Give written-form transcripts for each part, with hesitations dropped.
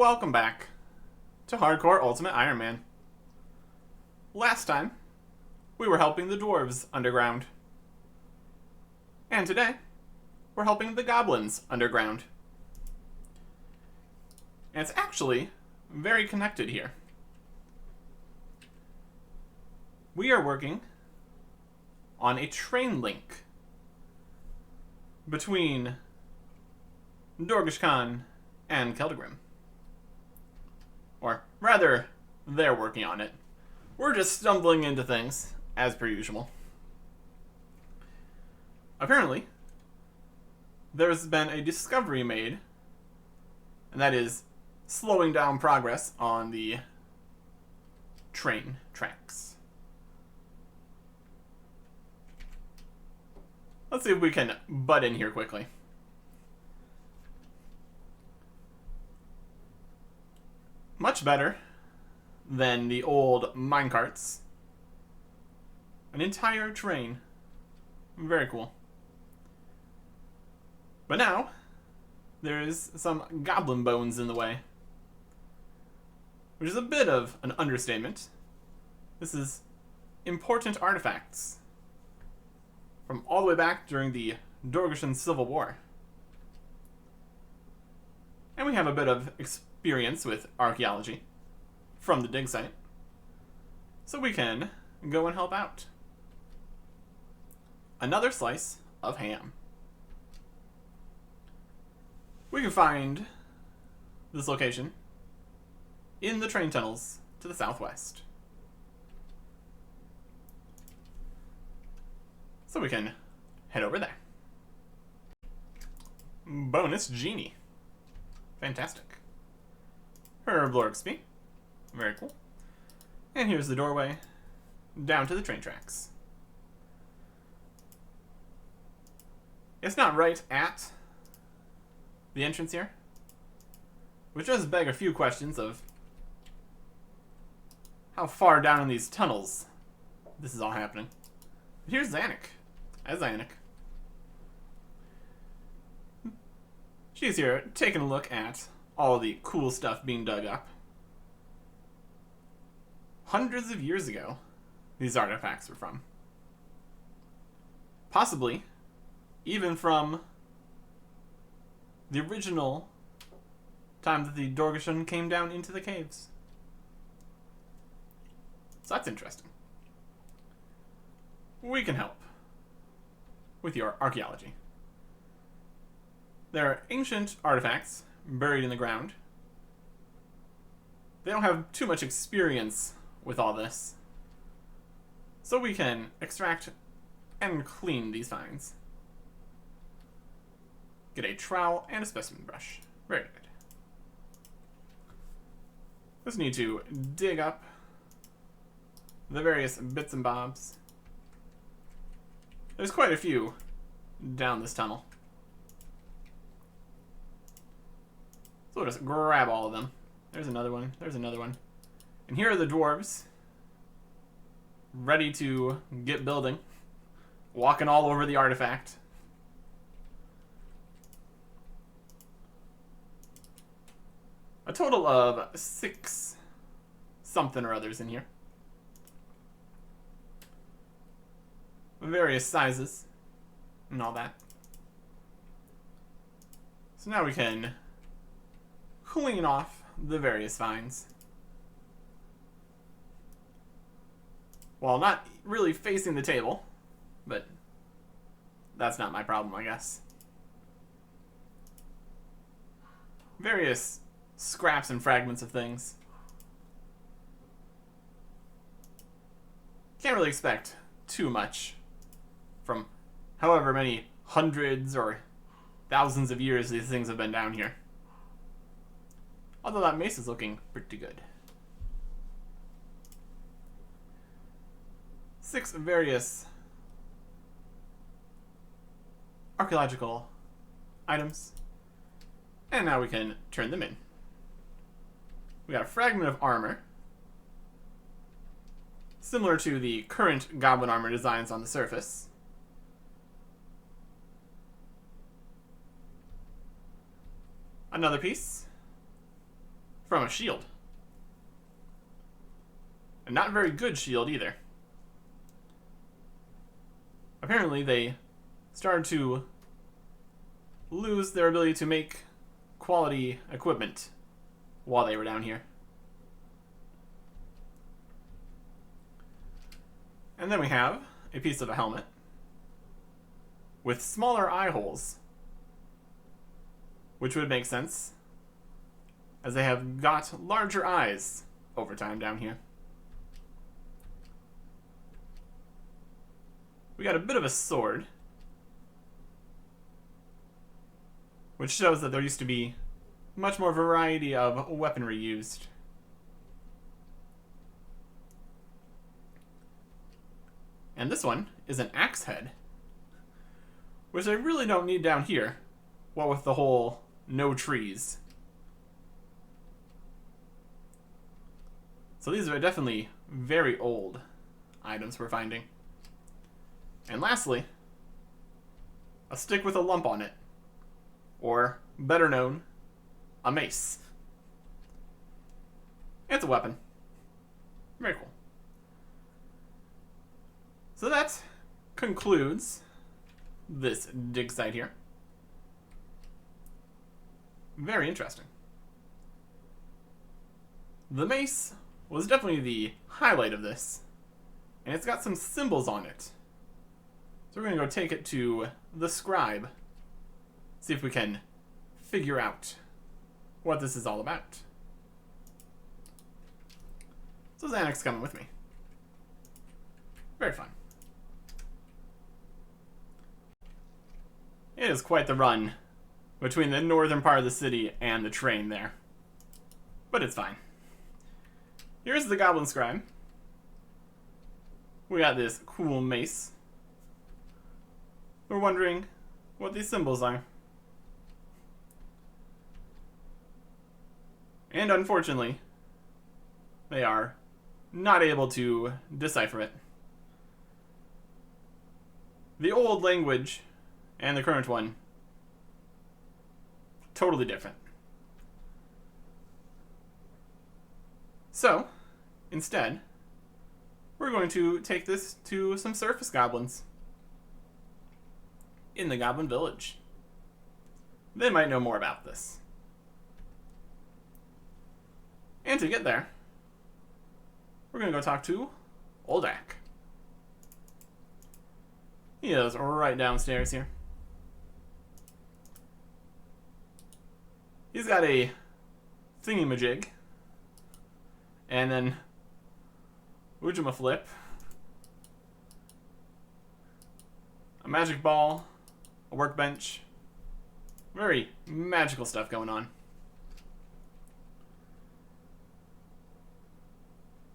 Welcome back to Hardcore Ultimate Iron Man. Last time, we were helping the dwarves underground. And today, we're helping the goblins underground. And it's actually very connected here. We are working on a train link between Dorgesh Khan and Keldagrim. Or rather, they're working on it. We're just stumbling into things, as per usual. Apparently, there's been a discovery made, and that is slowing down progress on the train tracks. Let's see if we can butt in here quickly. Much better than the old minecarts. An entire train. Very cool. But now, there's some goblin bones in the way. Which is a bit of an understatement. This is important artifacts from all the way back during the Dorgeshan Civil War. And we have a bit of experience with archaeology from the dig site, so we can go and help out. Another slice of ham. We can find this location in the train tunnels to the southwest. So we can head over there. Bonus Genie. Fantastic. Herb Lorgsby. Very cool. And here's the doorway down to the train tracks. It's not right at the entrance here, which does beg a few questions of how far down in these tunnels this is all happening. But here's Zanuck. As Zanuck. She's here taking a look at all the cool stuff being dug up. Hundreds of years ago, these artifacts were from. Possibly even from the original time that the Dorgeshan came down into the caves. So that's interesting. We can help with your archaeology. There are ancient artifacts buried in the ground. They don't have too much experience with all this, so we can extract and clean these finds. Get a trowel and a specimen brush. Very good. Just need to dig up the various bits and bobs. There's quite a few down this tunnel. So we'll just grab all of them. There's another one. There's another one. And here are the dwarves, ready to get building, walking all over the artifact. A total of 6 something or others in here. Various sizes and all that. So now we can clean off the various finds, while not really facing the table, but that's not my problem, I guess. Various scraps and fragments of things. Can't really expect too much from however many hundreds or thousands of years these things have been down here. Although that mace is looking pretty good. 6 various archaeological items. And now we can turn them in. We got a fragment of armor, similar to the current goblin armor designs on the surface. Another piece from a shield. And not a very good shield either. Apparently they started to lose their ability to make quality equipment while they were down here. And then we have a piece of a helmet with smaller eye holes, which would make sense, as they have got larger eyes over time down here. We got a bit of a sword, which shows that there used to be much more variety of weaponry used. And this one is an axe head, which I really don't need down here, what with the whole no trees. So these are definitely very old items we're finding. And lastly, a stick with a lump on it, or better known, a mace. It's a weapon. Very cool. So that concludes this dig site here. Very interesting. The mace was definitely the highlight of this, and it's got some symbols on it. So we're going to go take it to the scribe, see if we can figure out what this is all about. So Xanax coming with me. Very fun. It is quite the run between the northern part of the city and the train there. But it's fine. Here's the Goblin Scribe. We got this cool mace. We're wondering what these symbols are. And unfortunately, they are not able to decipher it. The old language and the current one, totally different. So, instead, we're going to take this to some surface goblins in the Goblin Village. They might know more about this. And to get there, we're going to go talk to Oldak. He is right downstairs here. He's got a thingy-majig, and then Flip, a magic ball, a workbench, very magical stuff going on.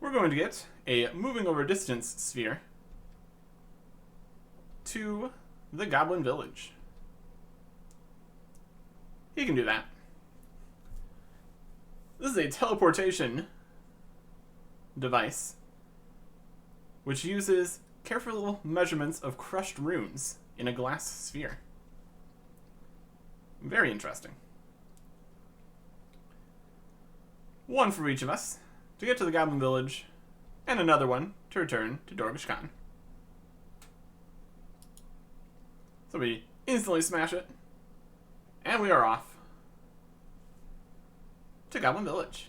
We're going to get a moving over distance sphere to the Goblin Village. He can do that. This is a teleportation device which uses careful measurements of crushed runes in a glass sphere. Very interesting. One for each of us to get to the Goblin Village, and another one to return to Dorgish Khan. So we instantly smash it, and we are off to Goblin Village.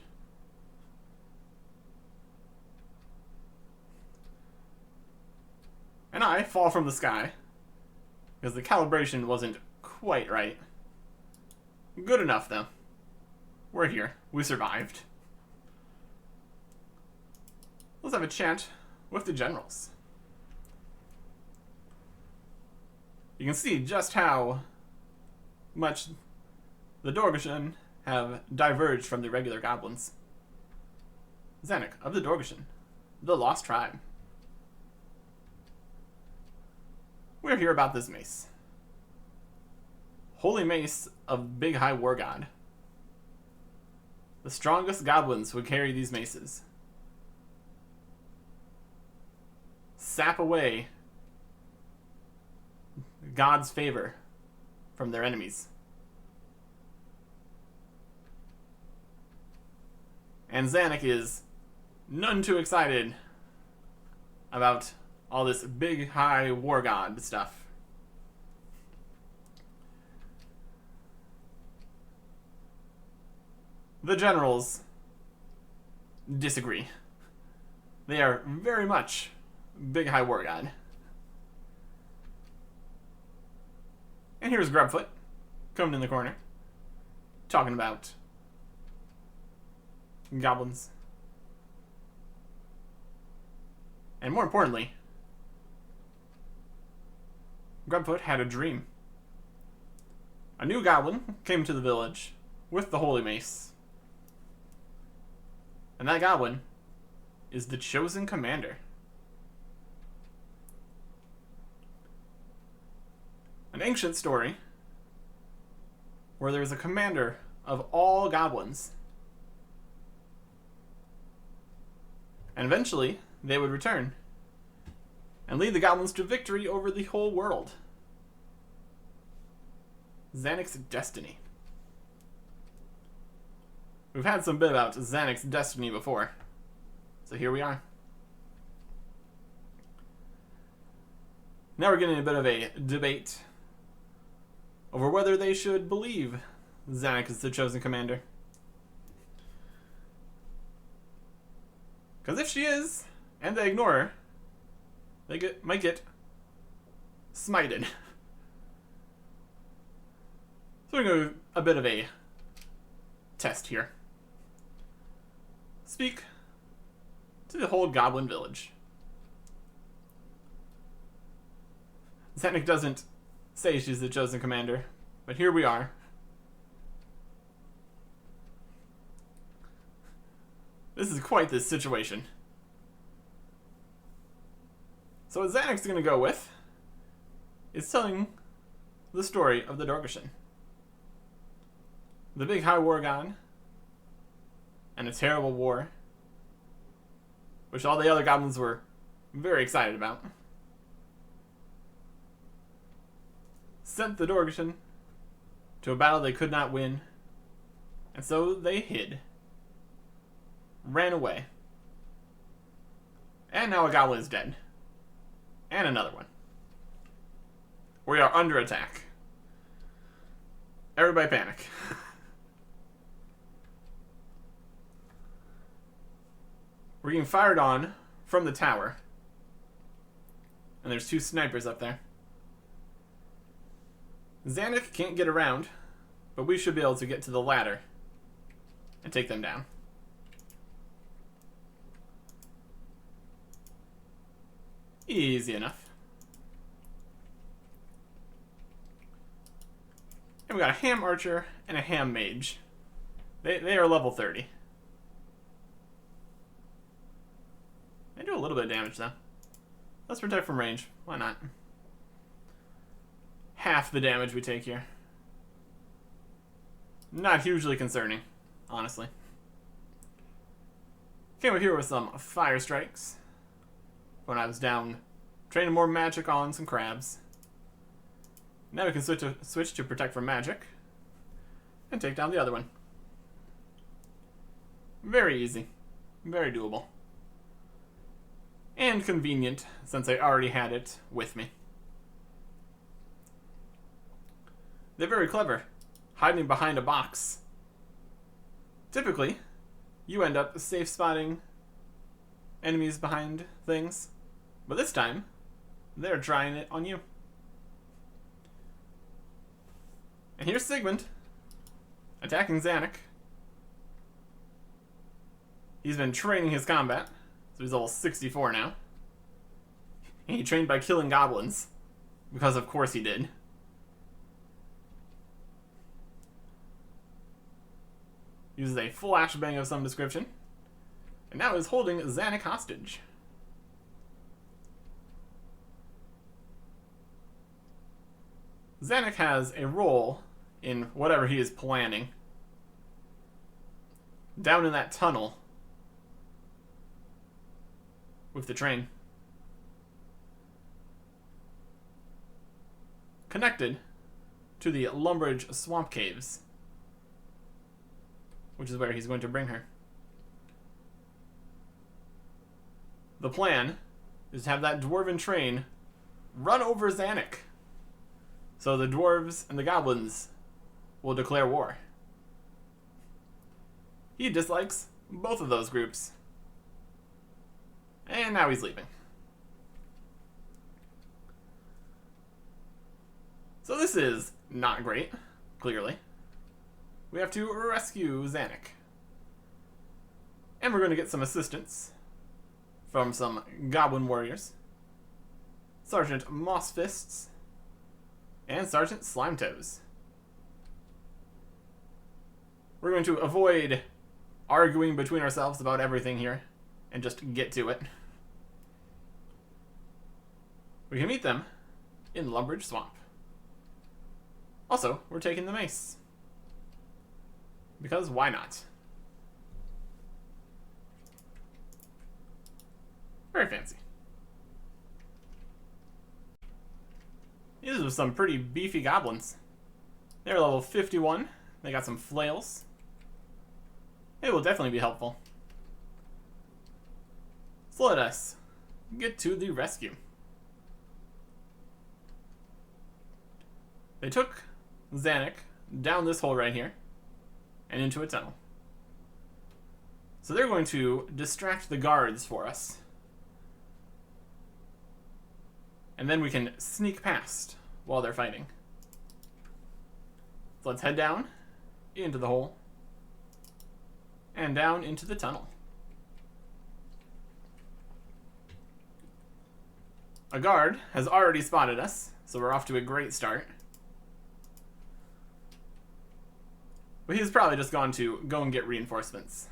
And I fall from the sky, because the calibration wasn't quite right. Good enough, though. We're here. We survived. Let's have a chat with the generals. You can see just how much the Dorgishan have diverged from the regular goblins. Zanuck of the Dorgishan, the Lost Tribe. We're here about this mace. Holy Mace of Big High War God. The strongest goblins would carry these maces. Sap away God's favor from their enemies. And Zanuck is none too excited about all this big, high war god stuff. The generals disagree. They are very much big, high war god. And here's Grubfoot coming in the corner, talking about goblins. And more importantly, Grubfoot had a dream. A new goblin came to the village with the holy mace. And that goblin is the chosen commander. An ancient story where there was a commander of all goblins. And eventually, they would return and lead the goblins to victory over the whole world. Zanuck's destiny. We've had some bit about Zanuck's destiny before, so here we are. Now we're getting a bit of a debate over whether they should believe Zanuck is the chosen commander. Because if she is, and they ignore her, they might get smited. So we're going to do a bit of a test here. Speak to the whole goblin village. Zanuck doesn't say she's the chosen commander, but here we are. This is quite this situation. So what Zanuck's going to go with is telling the story of the Dorgeshin. The big high war god and a terrible war, which all the other goblins were very excited about, sent the Dorgeshin to a battle they could not win, and so they hid, ran away, and now a goblin is dead, and another one. We are under attack. Everybody panic. We're getting fired on from the tower, and there's 2 snipers up there. Zanuck can't get around, but we should be able to get to the ladder and take them down. Easy enough. And we got a ham archer and a ham mage. They are level 30. They do a little bit of damage though. Let's protect from range. Why not? Half the damage we take here. Not hugely concerning, honestly. Came up here with some fire strikes when I was down training more magic on some crabs. Now we can switch to protect from magic and take down the other one. Very easy. Very doable. And convenient, since I already had it with me. They're very clever, hiding behind a box. Typically, you end up safe spotting enemies behind things, but this time, they're trying it on you. And here's Sigmund, attacking Zanuck. He's been training his combat, so he's level 64 now. And he trained by killing goblins, because of course he did. Uses a flashbang of some description, and now is holding Zanuck hostage. Zanuck has a role in whatever he is planning. Down in that tunnel with the train. Connected to the Lumbridge Swamp Caves, which is where he's going to bring her. the plan is to have that dwarven train run over Zanuck. So the dwarves and the goblins will declare war. He dislikes both of those groups. And now he's leaving. So this is not great, clearly. We have to rescue Zanuck. And we're going to get some assistance from some goblin warriors. Sergeant Mossfists and Sergeant Slimetoes. We're going to avoid arguing between ourselves about everything here and just get to it. We can meet them in Lumbridge Swamp. Also, we're taking the mace. Because why not? Very fancy. These are some pretty beefy goblins. They're level 51. They got some flails. It will definitely be helpful. So let us get to the rescue. They took Zanuck down this hole right here and into a tunnel. So they're going to distract the guards for us. And then we can sneak past while they're fighting. So let's head down into the hole and down into the tunnel. A guard has already spotted us, so we're off to a great start. But he's probably just gone to go and get reinforcements.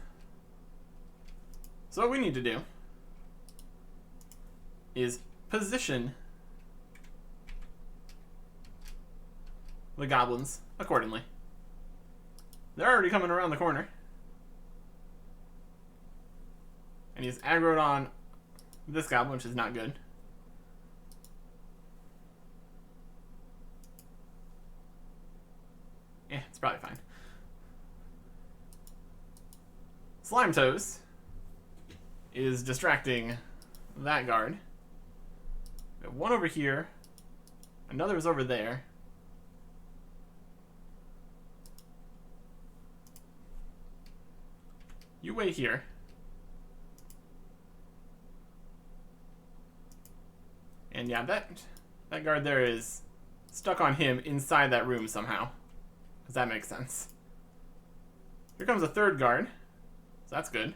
So what we need to do is position the goblins accordingly. They're already coming around the corner. And he's aggroed on this goblin, which is not good. It's probably fine. Slimetoes is distracting that guard. We have one over here. Another is over there. You wait here. And yeah, that guard there is stuck on him inside that room somehow. Does that make sense? Here comes a third guard. So that's good.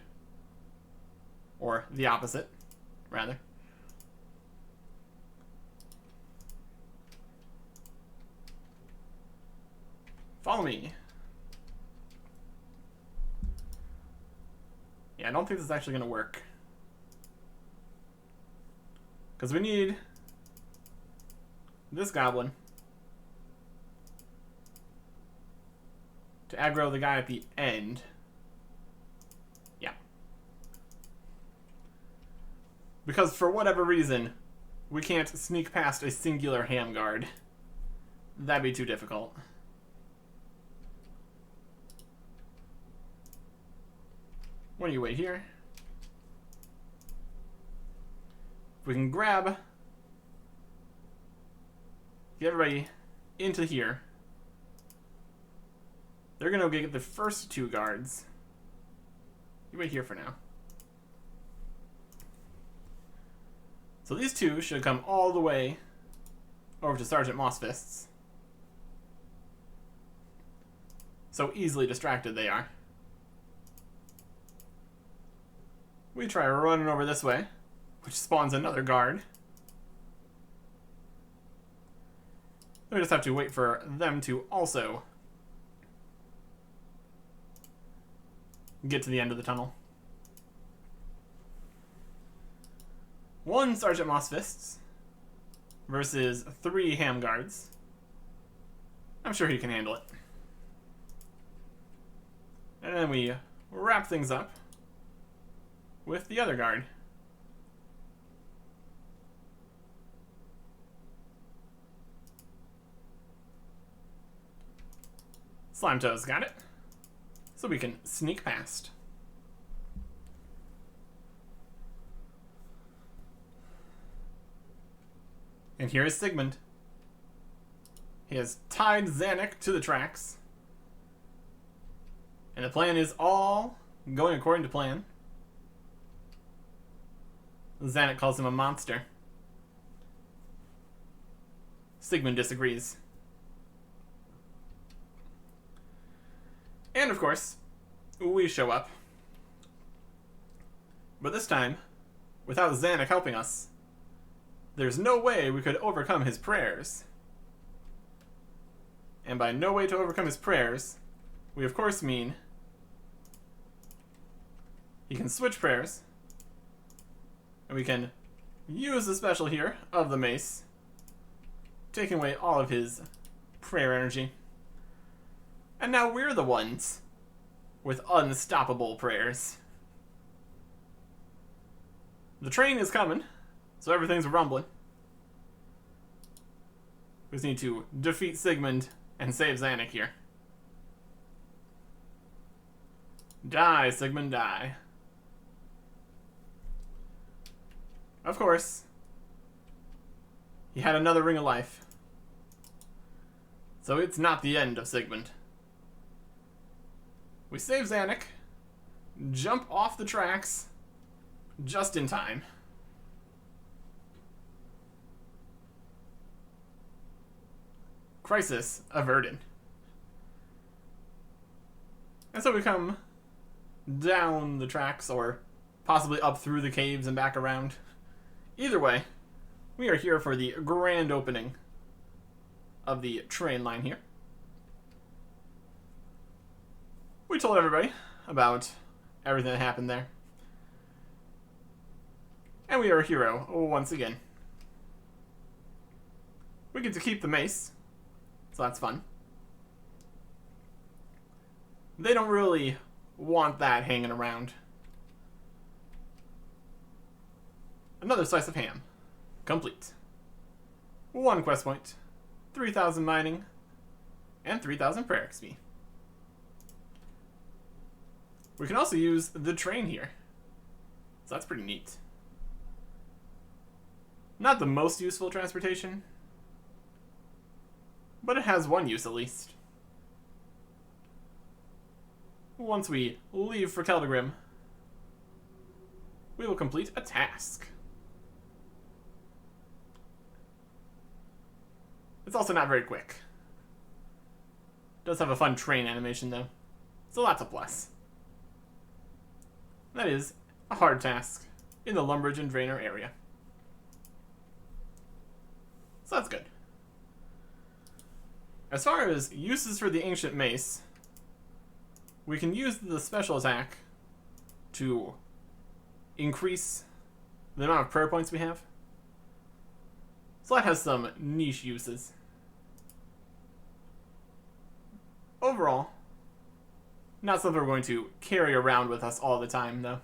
Or the opposite, rather. Follow me. Yeah, I don't think this is actually going to work. Because we need this goblin to aggro the guy at the end. Yeah. Because for whatever reason, we can't sneak past a singular ham guard. That'd be too difficult. Why don't you wait here? If we can grab, get everybody into here. They're gonna get the first two guards. You wait here for now. So these two should come all the way over to Sergeant Mossfists. So easily distracted they are. We try running over this way, which spawns another guard. We just have to wait for them to also get to the end of the tunnel. One Sergeant Mossfists versus 3 ham guards. I'm sure he can handle it. And then we wrap things up with the other guard. Slimetoes got it. So we can sneak past. And here is Sigmund. He has tied Zanuck to the tracks. And the plan is all going according to plan. Zanuck calls him a monster. Sigmund disagrees. And of course, we show up. But this time, without Zanuck helping us, there's no way we could overcome his prayers. And by no way to overcome his prayers, we of course mean he can switch prayers, and we can use the special here of the mace, taking away all of his prayer energy. And now we're the ones with unstoppable prayers. The train is coming, so everything's rumbling. We just need to defeat Sigmund and save Zanuck here. Die, Sigmund, die. Of course, he had another ring of life. So it's not the end of Sigmund. We save Zanuck, jump off the tracks, just in time. Crisis averted. And so we come down the tracks, or possibly up through the caves and back around. Either way, we are here for the grand opening of the train line here. We told everybody about everything that happened there. And we are a hero once again. We get to keep the mace, so that's fun. They don't really want that hanging around. Another slice of ham. Complete. 1 quest point, 3,000 mining, and 3,000 prayer XP. We can also use the train here, so that's pretty neat. Not the most useful transportation, but it has one use at least. Once we leave for Keldegrim, we will complete a task. It's also not very quick. It does have a fun train animation though, so that's a plus. That is a hard task in the Lumbridge and Drainer area. So that's good. As far as uses for the Ancient Mace, we can use the special attack to increase the amount of prayer points we have. So that has some niche uses. Overall, not something we're going to carry around with us all the time, though.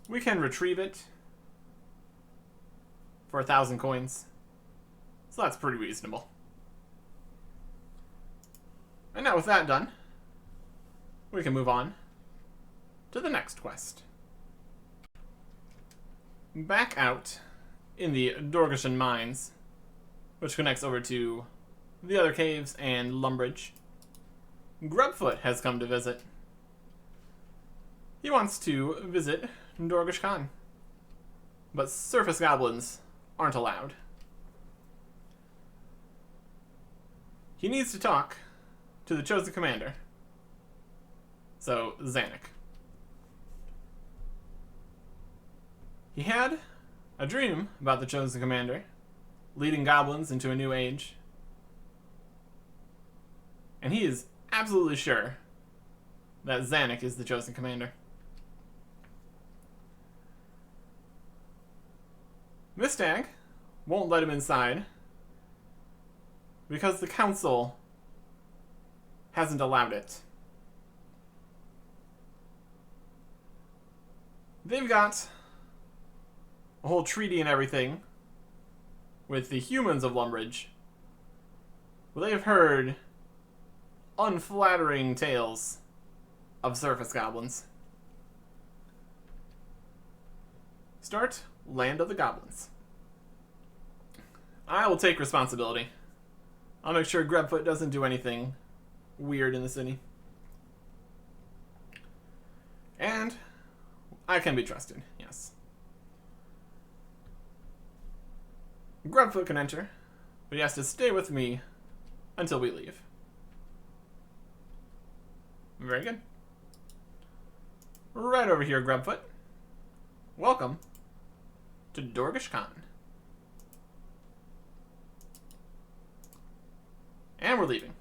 We can retrieve it for 1,000 coins, so that's pretty reasonable. And now with that done, we can move on to the next quest. Back out in the Dorgeshan Mines, which connects over to the other caves and Lumbridge, Grubfoot has come to visit. He wants to visit Dorgesh Khan, but surface goblins aren't allowed. He needs to talk to the chosen commander, so Zanuck. He had a dream about the chosen commander, leading goblins into a new age, and he is absolutely sure that Zanuck is the chosen commander. Mistag won't let him inside because the council hasn't allowed it. They've got a whole treaty and everything with the humans of Lumbridge. Well, they've heard unflattering tales of surface goblins. Start Land of the Goblins. I will take responsibility. I'll make sure Grubfoot doesn't do anything weird in the city. And I can be trusted, yes. Grubfoot can enter, but he has to stay with me until we leave. Very good. Right over here, Grubfoot. Welcome to Dorgish Khan. And we're leaving.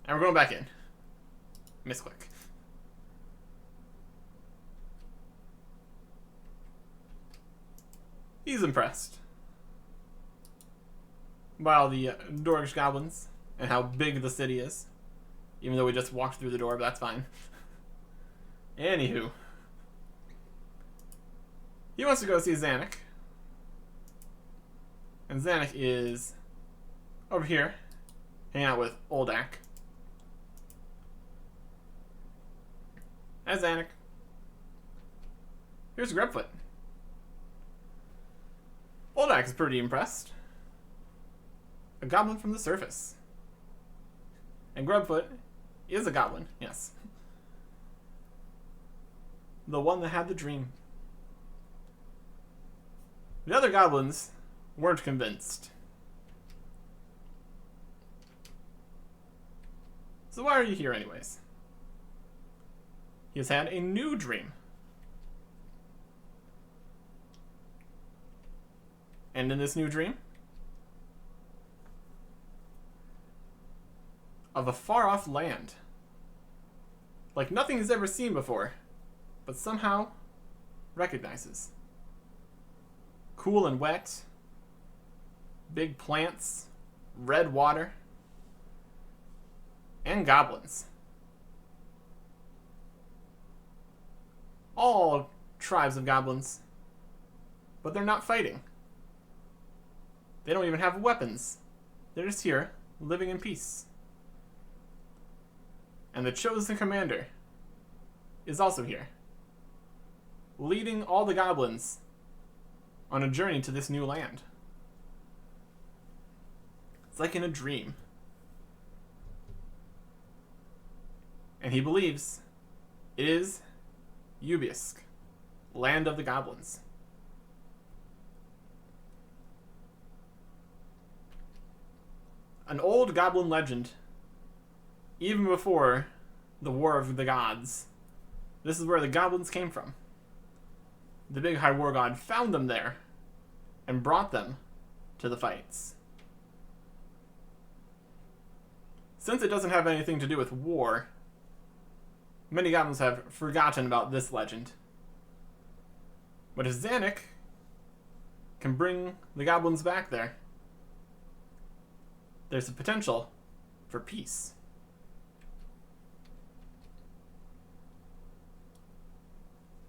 And we're going back in. Misclick. He's impressed by all the Dorgish goblins and how big the city is. Even though we just walked through the door, but that's fine. Anywho. He wants to go see Zanuck. And Zanuck is over here, hanging out with Oldak. Hi, Zanuck. Here's Grubfoot. Oldak is pretty impressed. A goblin from the surface. And Grubfoot is a goblin, yes. The one that had the dream. The other goblins weren't convinced. So why are you here anyways? He has had a new dream. And in this new dream, of a far-off land. Like nothing he's ever seen before, but somehow recognizes. Cool and wet, big plants, red water, and goblins. All tribes of goblins, but they're not fighting. They don't even have weapons. They're just here, living in peace. And the chosen commander is also here, leading all the goblins on a journey to this new land. It's like in a dream. And he believes it is Ubisk, land of the goblins. An old goblin legend, even before the War of the Gods. This is where the goblins came from. The big high war god found them there and brought them to the fights. Since it doesn't have anything to do with war, many goblins have forgotten about this legend. But if Zanuck can bring the goblins back there, there's a potential for peace.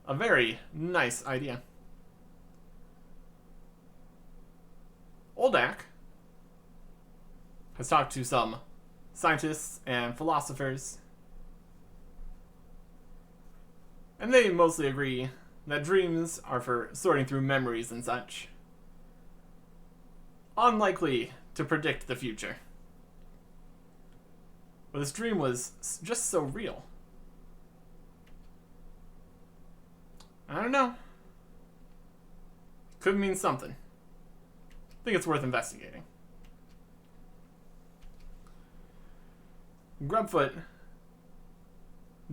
A very nice idea. Oldak has talked to some scientists and philosophers, and they mostly agree that dreams are for sorting through memories and such. Unlikely to predict the future. But this dream was just so real. I don't know. Could mean something. I think it's worth investigating. Grubfoot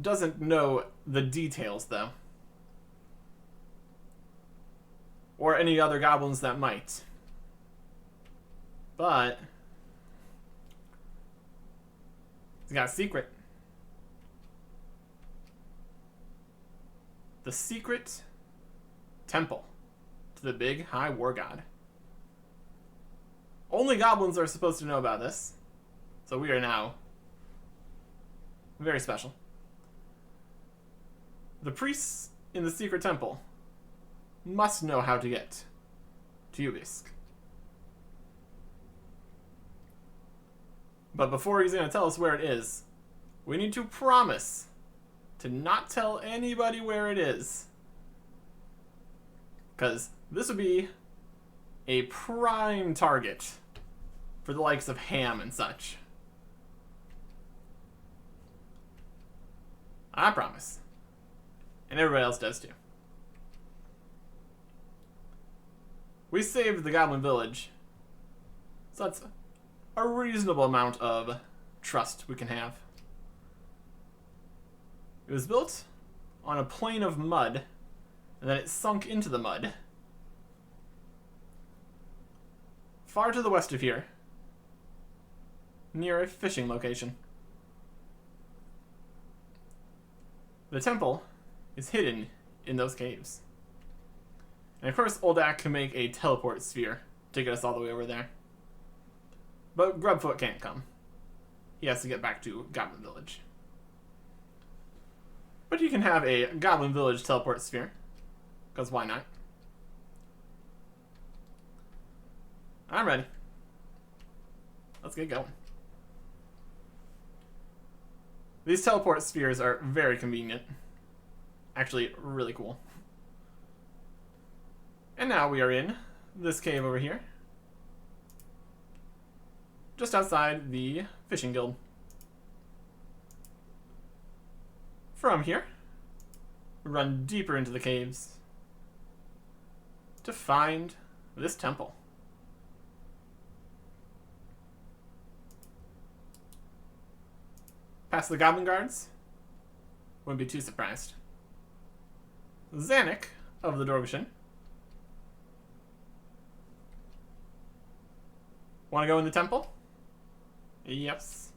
doesn't know the details, though. Or any other goblins that might. But he's got a secret. The secret temple to the big high war god. Only goblins are supposed to know about this, so we are now very special. The priests in the secret temple must know how to get to Ubisk. But before he's going to tell us where it is, we need to promise to not tell anybody where it is. Because this would be a prime target for the likes of Ham and such. I promise. And everybody else does too. We saved the Goblin Village, so that's a reasonable amount of trust we can have. It was built on a plain of mud, and then it sunk into the mud. Far to the west of here, near a fishing location. The temple is hidden in those caves. And of course, Oldak can make a teleport sphere to get us all the way over there. But Grubfoot can't come. He has to get back to Goblin Village. But you can have a Goblin Village teleport sphere, because why not? I'm ready. Let's get going. These teleport spheres are very convenient. Actually, really cool. And now we are in this cave over here, just outside the fishing guild. From here, we run deeper into the caves to find this temple. Past the goblin guards, wouldn't be too surprised. Zanuck of the Dorvishin. Want to go in the temple? Yes.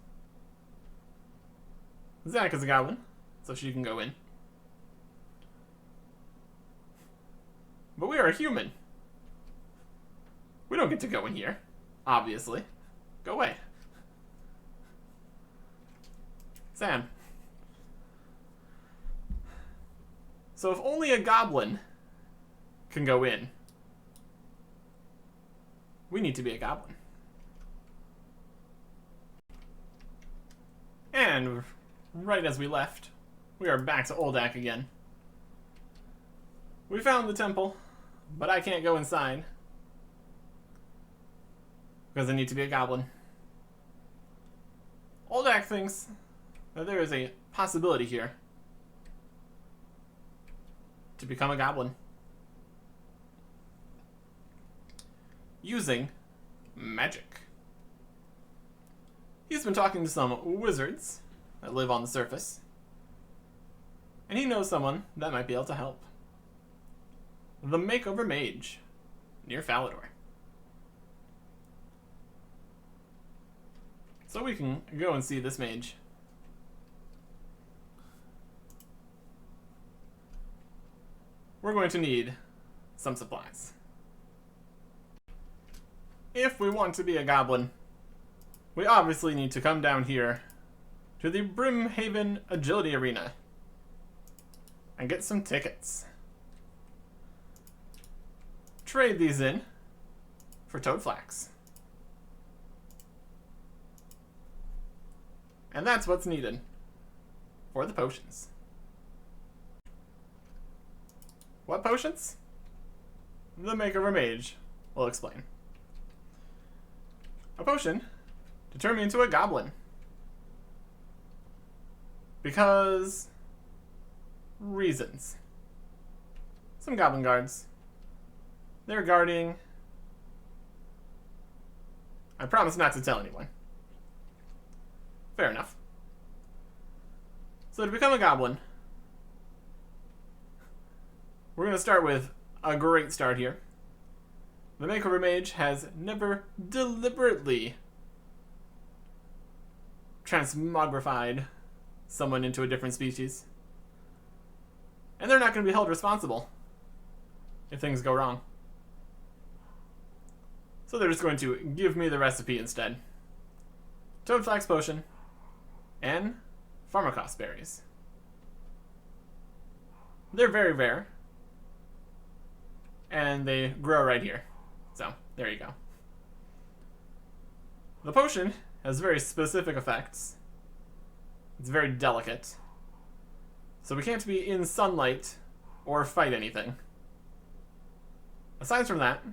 Zanuck is a goblin, so she can go in. But we are a human. We don't get to go in here, obviously. Go away. Sam. So if only a goblin can go in, we need to be a goblin. And right as we left, we are back to Oldak again. We found the temple, but I can't go inside because I need to be a goblin. Oldak thinks that there is a possibility here to become a goblin using magic. He's been talking to some wizards that live on the surface, and he knows someone that might be able to help. The Makeover Mage, near Falador. So we can go and see this mage. We're going to need some supplies. If we want to be a goblin, we obviously need to come down here to the Brimhaven Agility Arena and get some tickets. Trade these in for Toad Flax. And that's what's needed for the potions. What potions? The Makeover Mage will explain. A potion to turn me into a goblin. Because reasons. Some goblin guards. They're guarding. I promise not to tell anyone. Fair enough. So to become a goblin, we're going to start with a great start here. The Makeover Mage has never deliberately transmogrified someone into a different species. And they're not going to be held responsible if things go wrong. So they're just going to give me the recipe instead. Toad Flax Potion and Pharmacos Berries. They're very rare. And they grow right here. So, there you go. The potion has very specific effects. It's very delicate. So we can't be in sunlight or fight anything. Aside from that,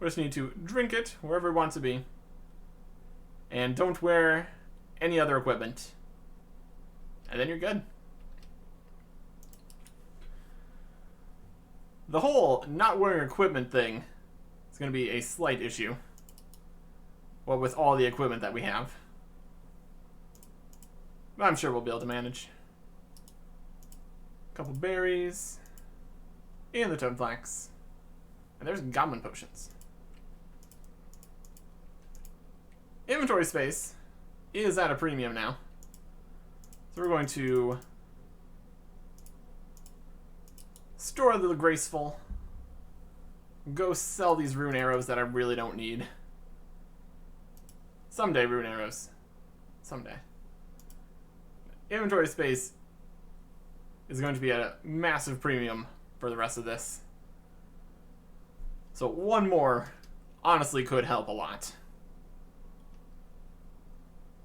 We just need to drink it wherever we want to be. And don't wear any other equipment. And then you're good. The whole not wearing equipment thing is going to be a slight issue. Well, with all the equipment that we have. But I'm sure we'll be able to manage. A couple berries. And the toad flax. And there's goblin potions. Inventory space is at a premium now. So we're going to store the graceful. Go sell these rune arrows that I really don't need. Someday, rune arrows. Someday. Inventory space is going to be at a massive premium for the rest of this. So one more honestly could help a lot.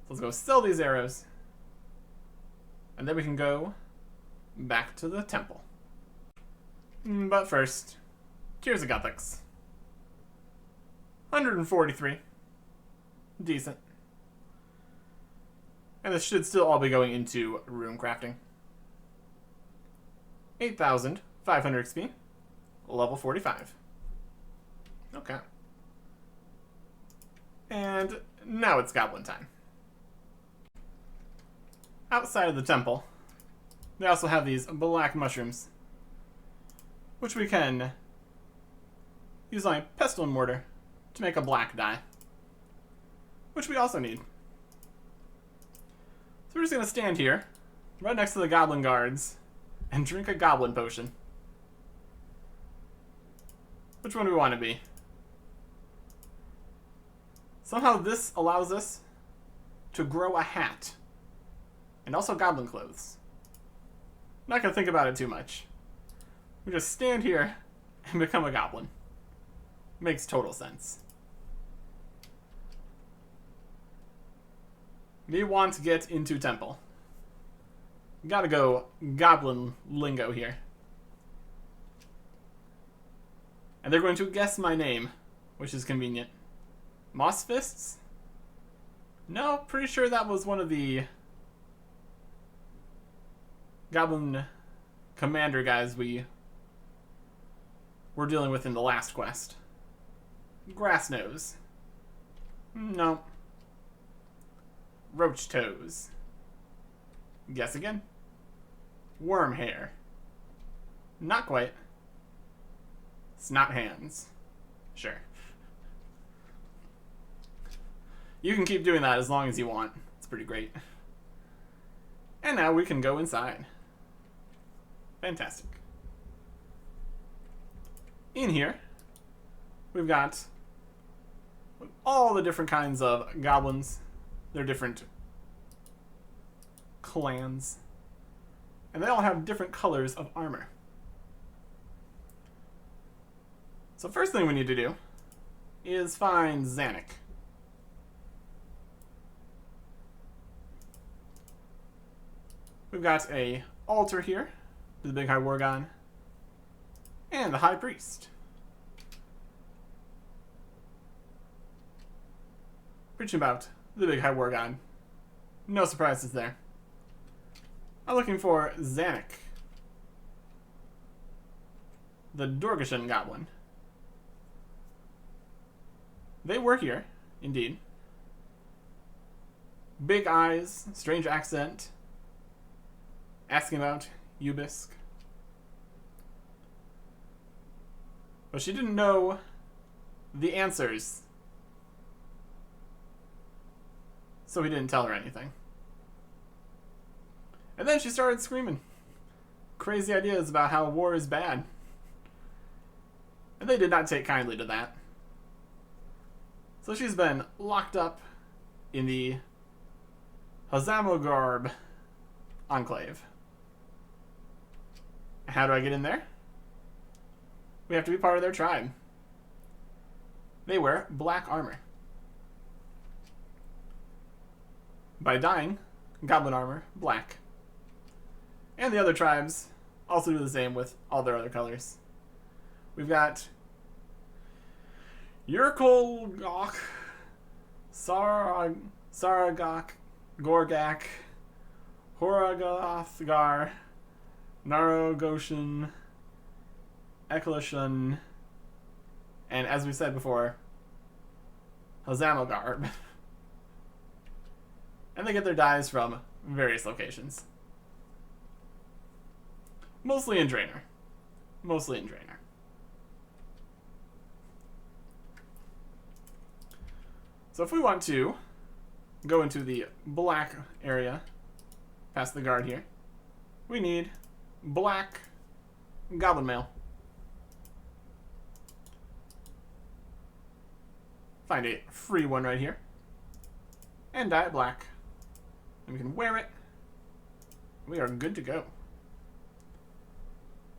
So let's go sell these arrows. And then we can go back to the temple. But first, here's a Jagex. 143. Decent. And this should still all be going into rune crafting. 8,500 XP. Level 45. Okay. And now it's goblin time. Outside of the temple, they also have these black mushrooms, which we can use on a pestle and mortar to make a black dye, which we also need. So we're just going to stand here, right next to the goblin guards, and drink a goblin potion. Which one do we want to be? Somehow this allows us to grow a hat. And also goblin clothes. Not going to think about it too much. We just stand here and become a goblin. Makes total sense. We want to get into temple. Gotta go goblin lingo here. And they're going to guess my name, which is convenient. Moss Fists? No, pretty sure that was one of the goblin commander guys we were dealing with in the last quest. Grass Nose. No. Roach Toes. Guess again. Worm Hair. Not quite. Snot Hands. Sure. You can keep doing that as long as you want. It's pretty great. And now we can go inside. Fantastic. In here, we've got all the different kinds of goblins. They're different clans. And they all have different colors of armor. So first thing we need to do is find Zanuck. We've got a altar here to the Big High War God and the High Priest. Preaching about the Big High War God. No surprises there. I'm looking for Zanuck, the Dorgashan Goblin. They were here, indeed. Big eyes, strange accent. Asking about Ubisk. But she didn't know the answers. So he didn't tell her anything. And then she started screaming crazy ideas about how war is bad. And they did not take kindly to that. So she's been locked up in the Hazamogarb Enclave. How do I get in there? We have to be part of their tribe. They wear black armor. By dyeing goblin armor black. And the other tribes also do the same with all their other colors. We've got Yurkolgok, Saragok, Gorgak, Horagathgar, Narogoshin, Eklashan, and as we said before, Hazamogar. And they get their dyes from various locations. Mostly in Draenor. Mostly in Draenor. So if we want to go into the black area, past the guard here, we need black goblin mail. Find a free one right here. And dye it black. And we can wear it. We are good to go.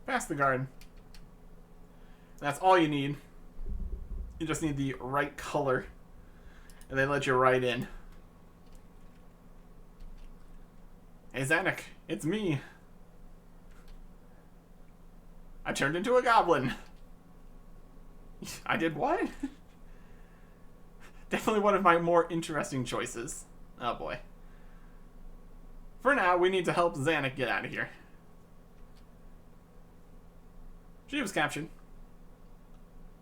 Past the guard. That's all you need. You just need the right color. And they let you right in. Hey Zanuck, it's me. I turned into a goblin. I did what? Definitely one of my more interesting choices. Oh boy. For now, we need to help Zanuck get out of here. She was captured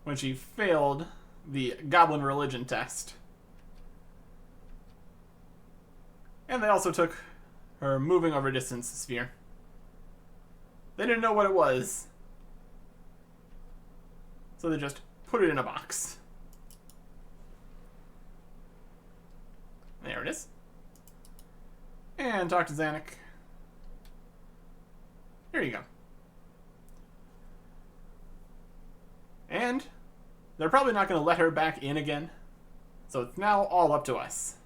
when she failed the goblin religion test. And they also took her moving over distance sphere. They didn't know what it was, so they just put it in a box. There it is. And talk to Zanuck. Here you go. And they're probably not going to let her back in again, so it's now all up to us.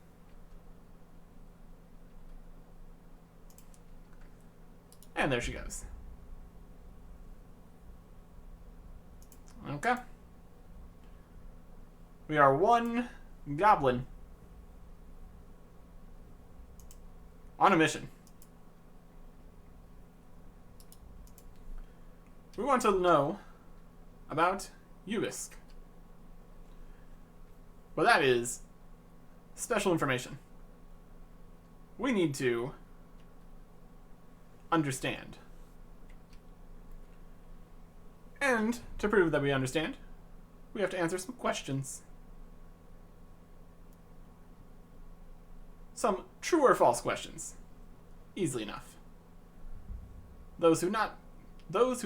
And there she goes. Okay. We are one goblin on a mission. We want to know about Ubisk. But that is special information. We need to understand. And to prove that we understand, we have to answer some questions. Some true or false questions. Easily enough. Those who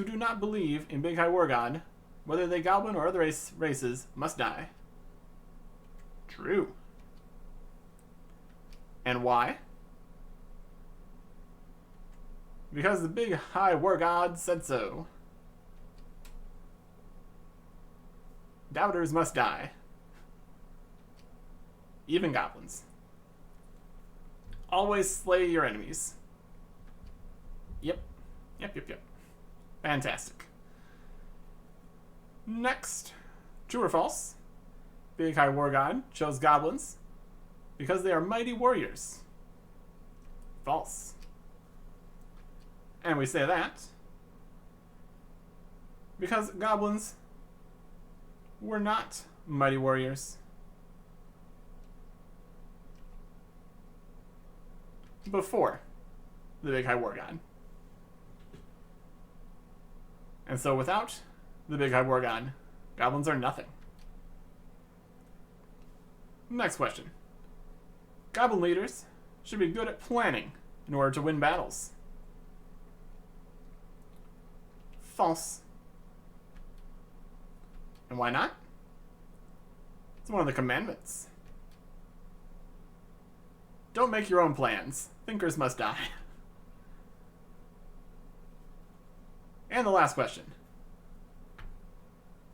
do not believe in Big High War God, whether they goblin or other races, must die. True. And why? Because the Big High War God said so. Doubters must die. Even goblins. Always slay your enemies. Yep. Fantastic. Next. True or false? Big High War God chose goblins because they are mighty warriors. False. And we say that because goblins were not mighty warriors. Before the Big High War God. And so without the Big High War God, goblins are nothing. Next question. Goblin leaders should be good at planning in order to win battles. False. And why not? It's one of the commandments. Don't make your own plans. Thinkers must die. And the last question.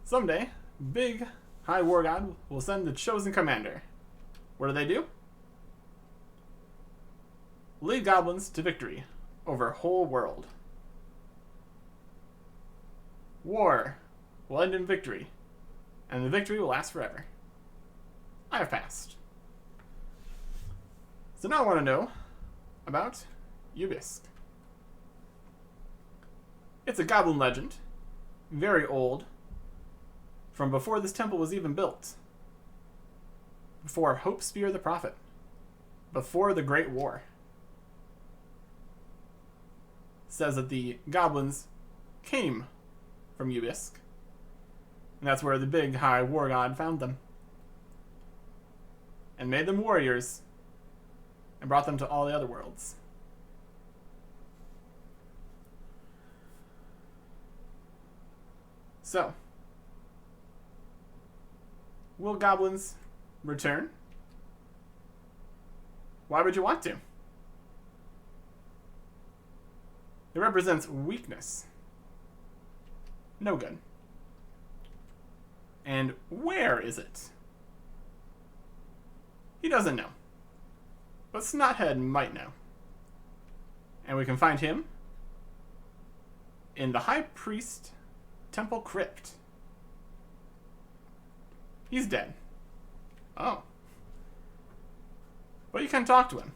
Someday, Big High War God will send the chosen commander. What do? Lead goblins to victory over whole world. War will end in victory, and the victory will last forever. I have passed. So now I want to know about Ubisk. It's a goblin legend, very old, from before this temple was even built, before Hope Spear the Prophet, before the Great War. It says that the goblins came from Ubisk, and that's where the big high war god found them and made them warriors and brought them to all the other worlds. So, will goblins return? Why would you want to? It represents weakness. No good. And where is it? He doesn't know. But Snothead might know. And we can find him in the High Priest Temple Crypt. He's dead. Oh. But you can talk to him.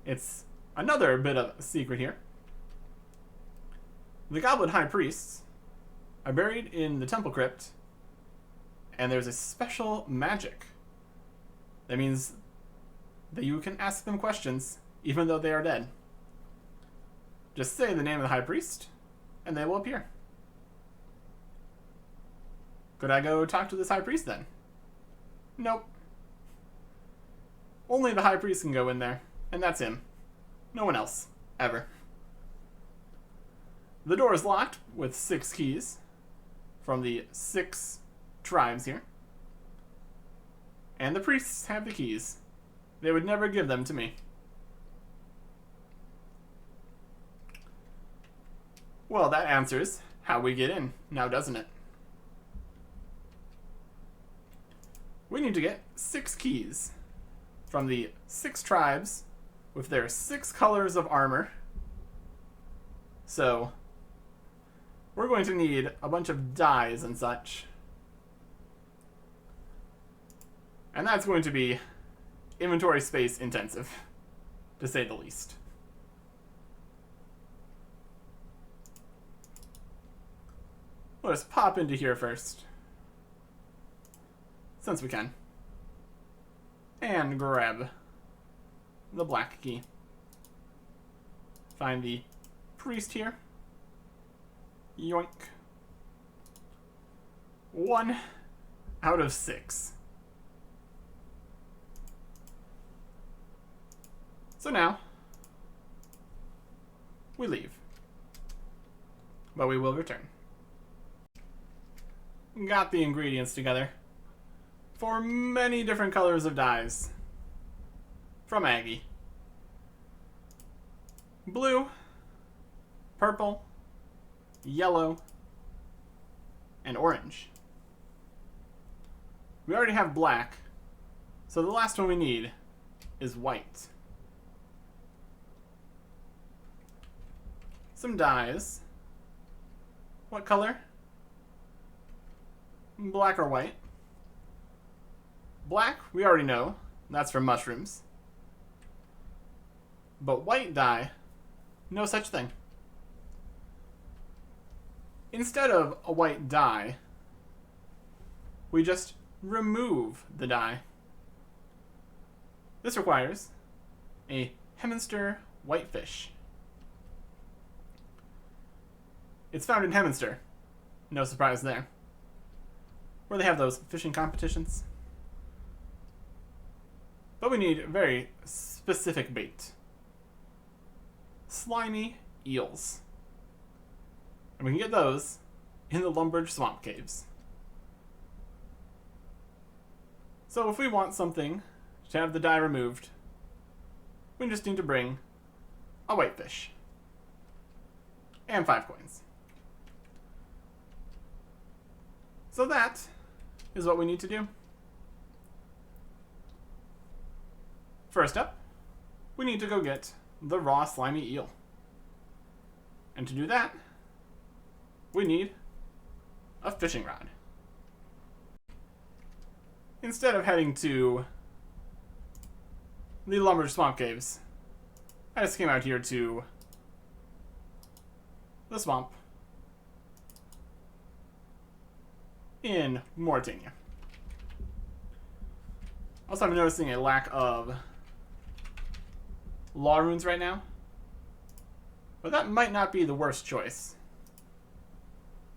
It's another bit of a secret here. The Goblin High Priests are buried in the Temple Crypt, and there's a special magic. That means that you can ask them questions, even though they are dead. Just say the name of the High Priest, and they will appear. Could I go talk to this High Priest then? Nope. Only the High Priest can go in there, and that's him. No one else. Ever. The door is locked with 6 keys from the 6 tribes here. And the priests have the keys. They would never give them to me. Well, that answers how we get in, now doesn't it? We need to get 6 keys from the 6 tribes with their 6 colors of armor. So, we're going to need a bunch of dyes and such. And that's going to be inventory space intensive, to say the least. Let's pop into here first, since we can, and grab the black key. Find the priest here. Yoink. 1 out of 6. So now, we leave. But we will return. Got the ingredients together for many different colors of dyes from Aggie. Blue, purple, yellow, and orange. We already have black, so the last one we need is white. Some dyes. What color? Black or white? Black, we already know. That's from mushrooms. But white dye, no such thing. Instead of a white dye, we just remove the dye. This requires a Heminster whitefish. It's found in Heminster. No surprise there. Where they have those fishing competitions. But we need very specific bait. Slimy eels. And we can get those in the Lumbridge Swamp Caves. So if we want something to have the dye removed, we just need to bring a whitefish. And 5 coins. So that is what we need to do. First up, we need to go get the raw slimy eel. And to do that, we need a fishing rod. Instead of heading to the Lumbridge Swamp Caves, I just came out here to the swamp in Mauritania. Also, I'm noticing a lack of law runes right now. But that might not be the worst choice.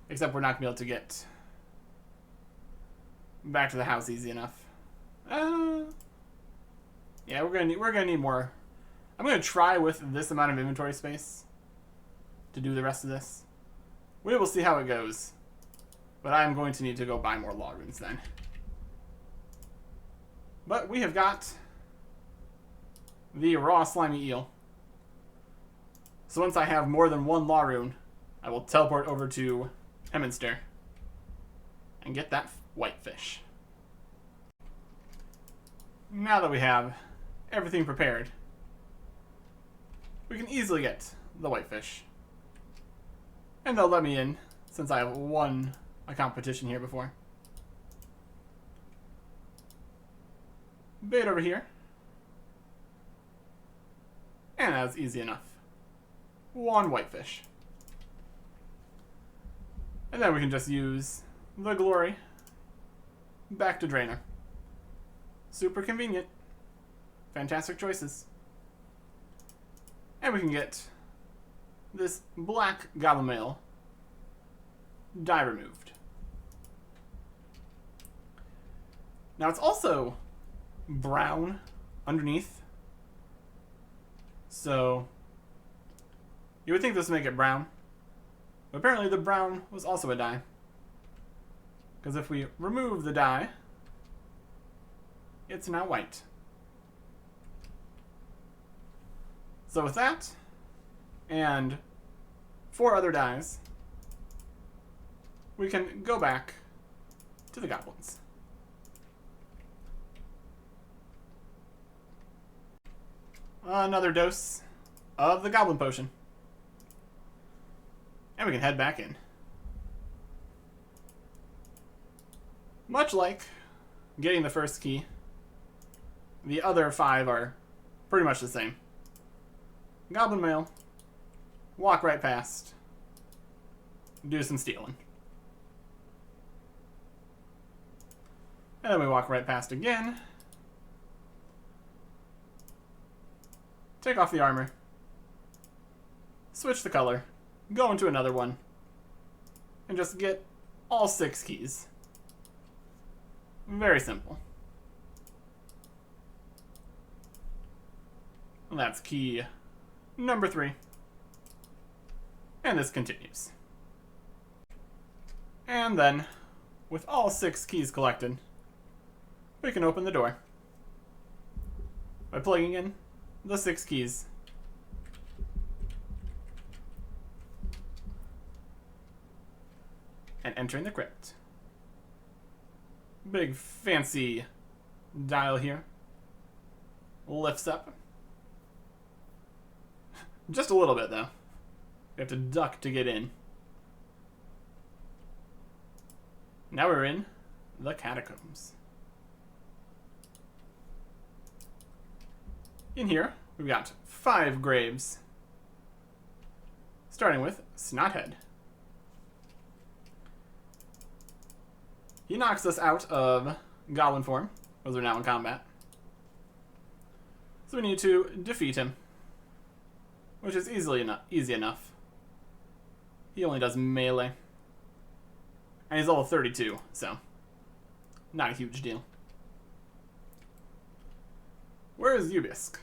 Except we're not going to be able to get back to the house easy enough. Yeah, we're gonna need more. I'm gonna try with this amount of inventory space to do the rest of this. We will see how it goes. But I'm going to need to go buy more law runes then. But we have got the raw slimy eel. So once I have more than one law rune, I will teleport over to Eminster and get that whitefish. Now that we have everything prepared, we can easily get the whitefish. And they'll let me in, since I have won a competition here before. Bait over here. And that's easy enough. One whitefish. And then we can just use the glory back to Drainer. Super convenient. Fantastic choices. And we can get this black goblin male dye removed. Now it's also brown underneath. So you would think this would make it brown. But apparently the brown was also a dye. Because if we remove the dye, it's now white. So with that, and 4 other dyes, we can go back to the goblins. Another dose of the goblin potion. And we can head back in. Much like getting the first key, the other 5 are pretty much the same. Goblin mail, walk right past, do some stealing. And then we walk right past again, take off the armor, switch the color, go into another one, and just get all 6 keys. Very simple. And that's key number 3. And this continues. And then, with all 6 keys collected, we can open the door by plugging in the 6 keys. And entering the crypt. Big fancy dial here. Lifts up. Just a little bit though. We have to duck to get in. Now we're in the catacombs. In here, we've got 5 graves. Starting with Snothead. He knocks us out of goblin form, as we're now in combat. So we need to defeat him, which is easy enough. He only does melee. And he's level 32, so not a huge deal. Where is Ubisk?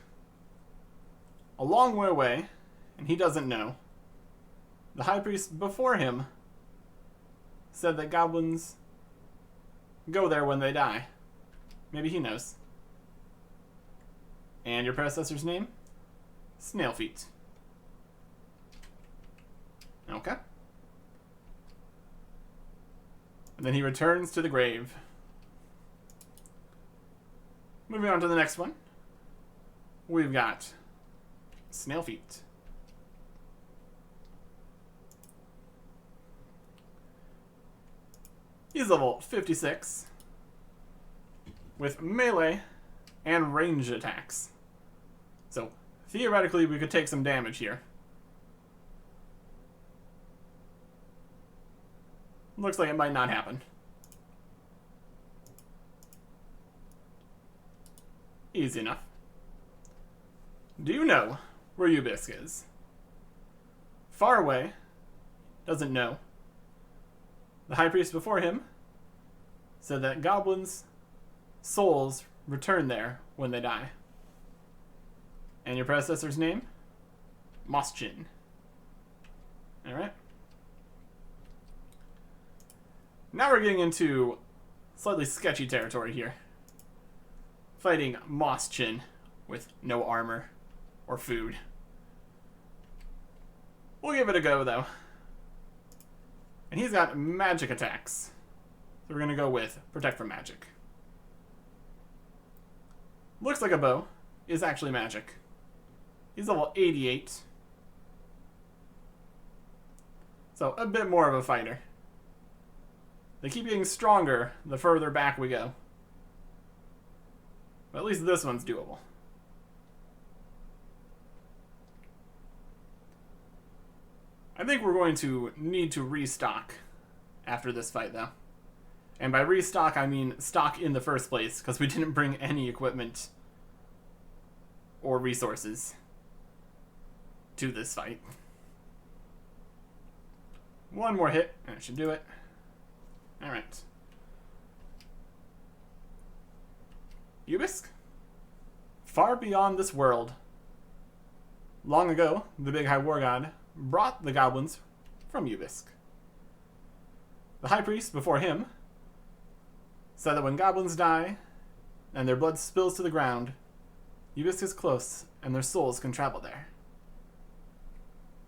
A long way away, and he doesn't know. The high priest before him said that goblins go there when they die. Maybe he knows. And your predecessor's name? Snailfeet. Okay. And then he returns to the grave. Moving on to the next one. We've got Snailfeet. He's level 56 with melee and range attacks. So theoretically we could take some damage here. Looks like it might not happen. Easy enough. Do you know where Ubisk is? Far away. Doesn't know. The high priest before him said that goblins' souls return there when they die. And your predecessor's name? Moschin. Alright. Now we're getting into slightly sketchy territory here. Fighting Moschin with no armor or food. We'll give it a go, though. And he's got magic attacks. So we're going to go with Protect from Magic. Looks like a bow. Is actually magic. He's level 88. So a bit more of a fighter. They keep getting stronger the further back we go. But at least this one's doable. I think we're going to need to restock after this fight, though. And by restock, I mean stock in the first place, because we didn't bring any equipment or resources to this fight. One more hit, and it should do it. Alright. Ubisk? Far beyond this world. Long ago, the Big High War God brought the goblins from Ubisk. The High Priest before him said that when goblins die and their blood spills to the ground, Ubisk is close and their souls can travel there.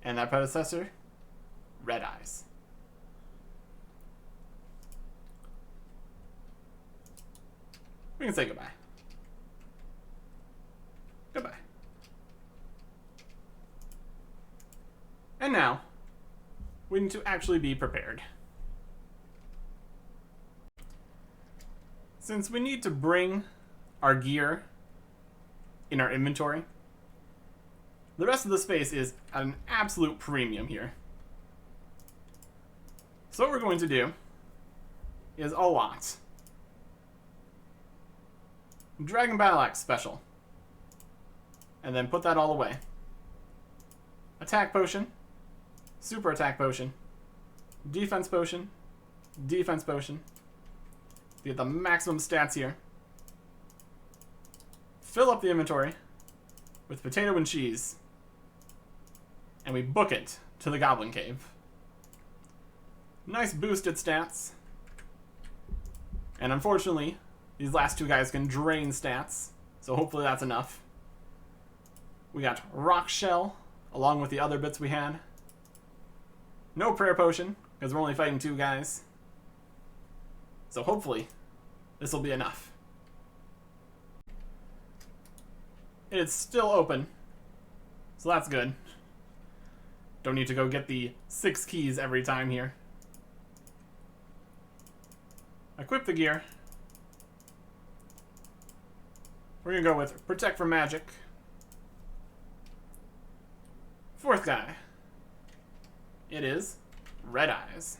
And that predecessor? Red Eyes. We can say goodbye. Goodbye. And now, we need to actually be prepared. Since we need to bring our gear in our inventory, the rest of the space is at an absolute premium here. So what we're going to do is a lot. Dragon Battle Axe special. And then put that all away. Attack potion. Super attack potion. Defense potion. Defense potion. To get the maximum stats here. Fill up the inventory with potato and cheese. And we book it to the Goblin Cave. Nice boosted stats. And unfortunately, these last two guys can drain stats, so hopefully that's enough. We got Rock Shell, along with the other bits we had. No Prayer Potion, because we're only fighting two guys. So hopefully, this will be enough. It's still open, so that's good. Don't need to go get the 6 keys every time here. Equip the gear. We're going to go with Protect from Magic. Fourth guy. It is Red Eyes.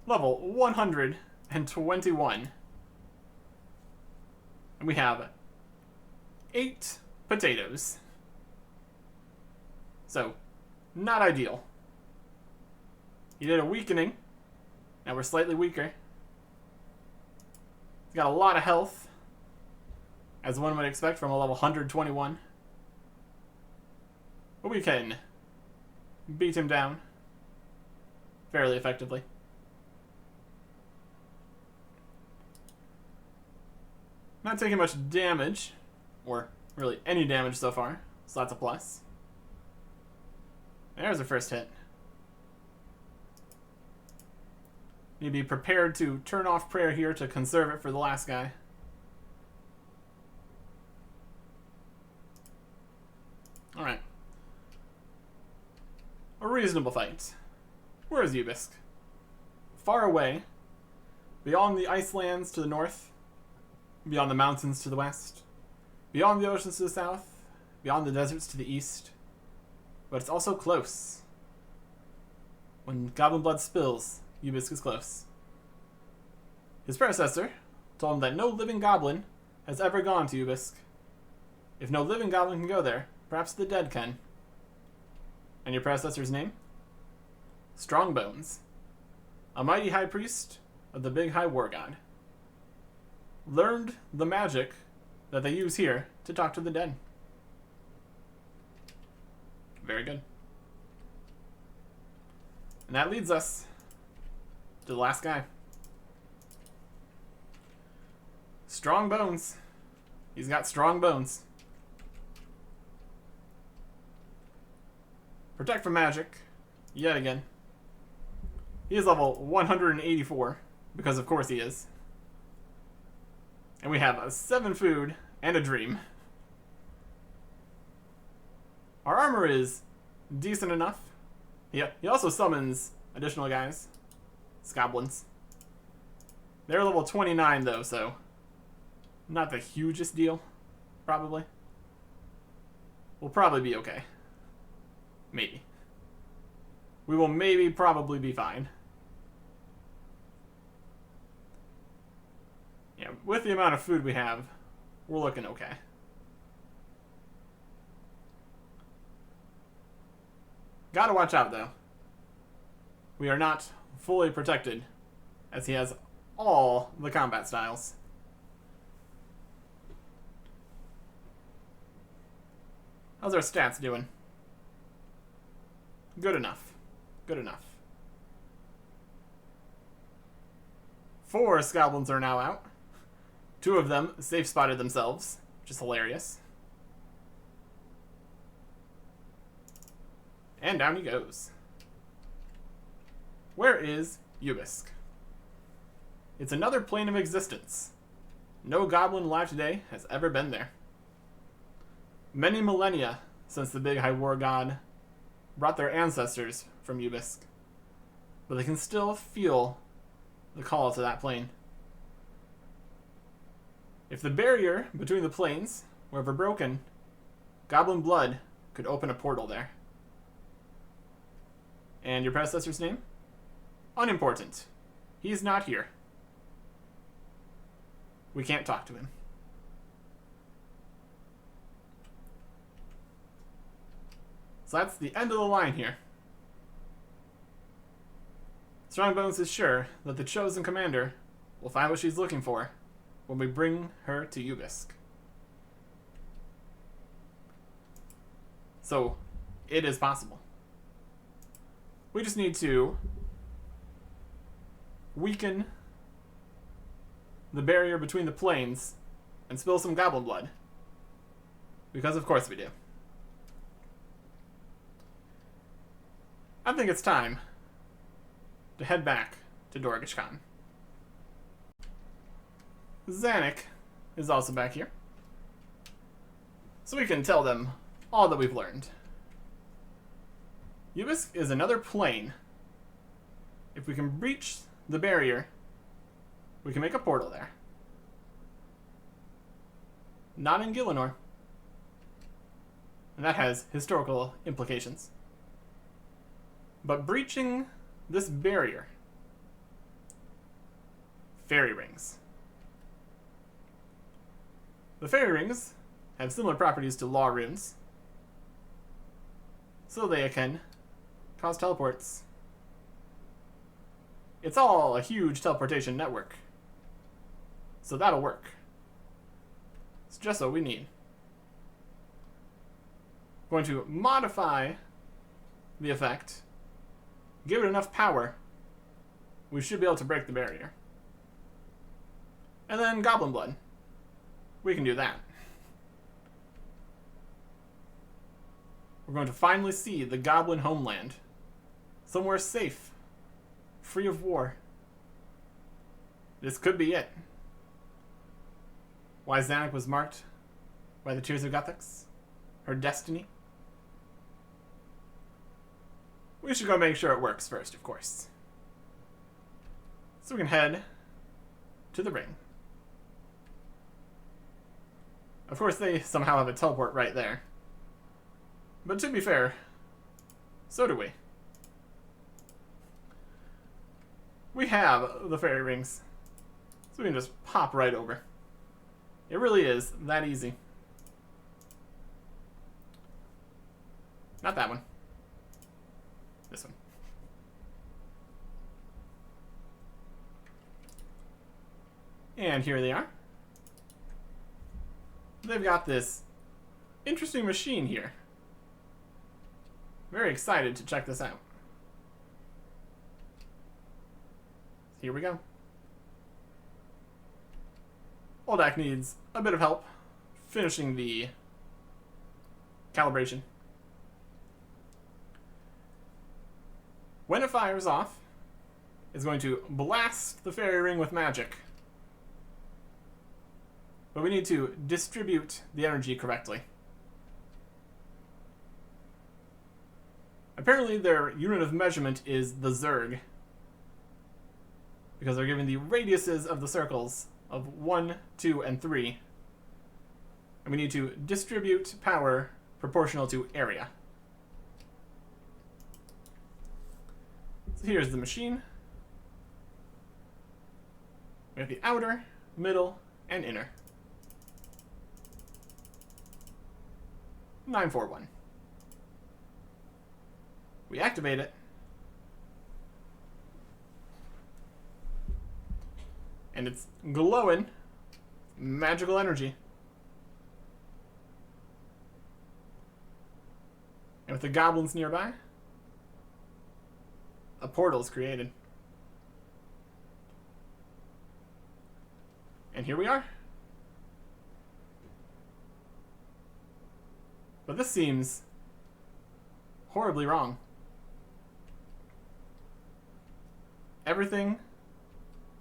Level 121. And we have 8 potatoes. So, not ideal. He did a weakening. Now we're slightly weaker. He's got a lot of health, as one would expect from a level 121. But we can beat him down fairly effectively. Not taking much damage, or really any damage so far, so that's a plus. There's our first hit. Need to be prepared to turn off prayer here to conserve it for the last guy. Alright. A reasonable fight. Where is Ubisk? Far away. Beyond the ice lands to the north. Beyond the mountains to the west. Beyond the oceans to the south. Beyond the deserts to the east. But it's also close. When goblin blood spills, Ubisk is close. His predecessor told him that no living goblin has ever gone to Ubisk. If no living goblin can go there, perhaps the dead can. And your predecessor's name? Strongbones, a mighty high priest of the big high war god. Learned the magic that they use here to talk to the dead. Very good. And that leads us to the last guy. Strong bones. He's got strong bones. Protect from magic, yet again. He is level 184, because of course he is. And we have a 7 food and a dream. Our armor is decent enough. He also summons additional guys. Goblins. They're level 29 though, so not the hugest deal, probably. We'll probably be okay. Maybe. We will maybe probably be fine. Yeah, with the amount of food we have, we're looking okay. Gotta watch out though. We are not fully protected, as he has all the combat styles. How's our stats doing? Good enough. Good enough. 4 goblins are now out. 2 of them safe spotted themselves, which is hilarious. And down he goes. Where is Ubisk? It's another plane of existence. No goblin alive today has ever been there. Many millennia since the big high war god brought their ancestors from Ubisk, but they can still feel the call to that plane. If the barrier between the planes were ever broken, goblin blood could open a portal there. And your predecessor's name? Unimportant. He's not here. We can't talk to him. So that's the end of the line here. Strongbones is sure that the chosen commander will find what she's looking for when we bring her to Ubisk. So, it is possible. We just need to weaken the barrier between the planes and spill some goblin blood. Because of course we do. I think it's time to head back to Dorgish Khan. Zanuck is also back here, so we can tell them all that we've learned. Ubisk is another plane. If we can breach the barrier, we can make a portal there. Not in Gielinor. And that has historical implications. But breaching this barrier, fairy rings. The fairy rings have similar properties to law runes, so they can cause teleports. It's all a huge teleportation network, so that'll work. It's just what we need. Going to modify the effect. Give it enough power, we should be able to break the barrier. And then goblin blood. We can do that. We're going to finally see the goblin homeland. Somewhere safe, free of war. This could be it. Why Zanuck was marked by the Tears of Guthix, her destiny. We should go make sure it works first, of course. So we can head to the ring. Of course, they somehow have a teleport right there. But to be fair, so do we. We have the fairy rings. So we can just pop right over. It really is that easy. Not that one. This one. And here they are. They've got this interesting machine here. Very excited to check this out. Here we go. Oldak needs a bit of help finishing the calibration. When it fires off, it's going to blast the fairy ring with magic. But we need to distribute the energy correctly. Apparently their unit of measurement is the Zerg, because they're given the radiuses of the circles of 1, 2, and 3. And we need to distribute power proportional to area. So here's the machine. We have the outer, middle, and inner. 941. We activate it. And it's glowing magical energy. And with the goblins nearby, a portal is created. And here we are. But this seems horribly wrong. Everything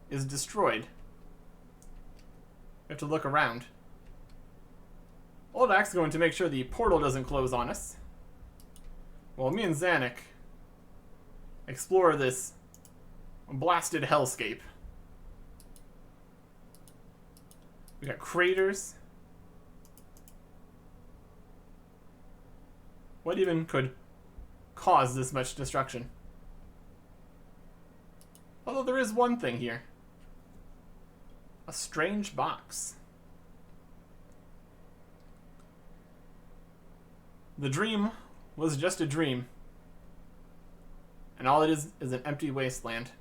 is destroyed. We have to look around. Oldak's going to make sure the portal doesn't close on us, while me and Zanuck explore this blasted hellscape. We got craters. What even could cause this much destruction? Although there is one thing here. A strange box. The dream was just a dream. And all it is an empty wasteland.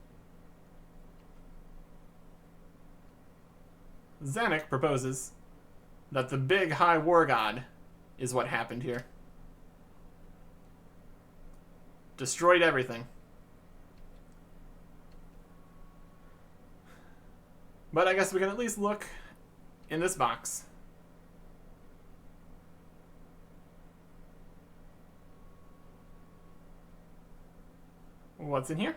Zanuck proposes that the big high war god is what happened here. Destroyed everything. But I guess we can at least look in this box. What's in here?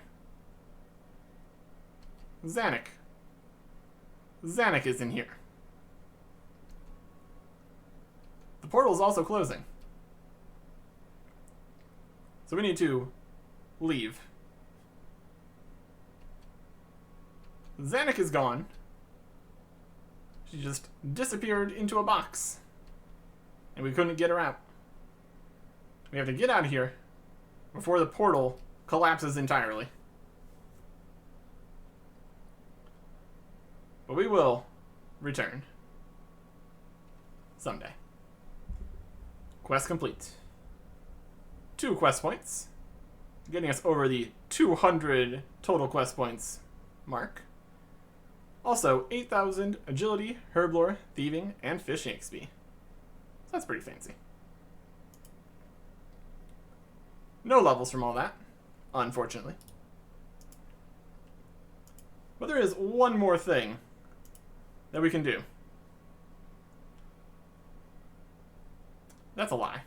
Zanuck. Zanuck is in here. The portal is also closing. So we need to leave. Zanuck is gone. She just disappeared into a box. And we couldn't get her out. We have to get out of here before the portal collapses entirely. But we will return. Someday. Quest complete. 2 quest points. Getting us over the 200 total quest points mark. Also, 8,000 agility, herblore, thieving, and fishing XP. So that's pretty fancy. No levels from all that, unfortunately. But there is one more thing that we can do. That's a lie.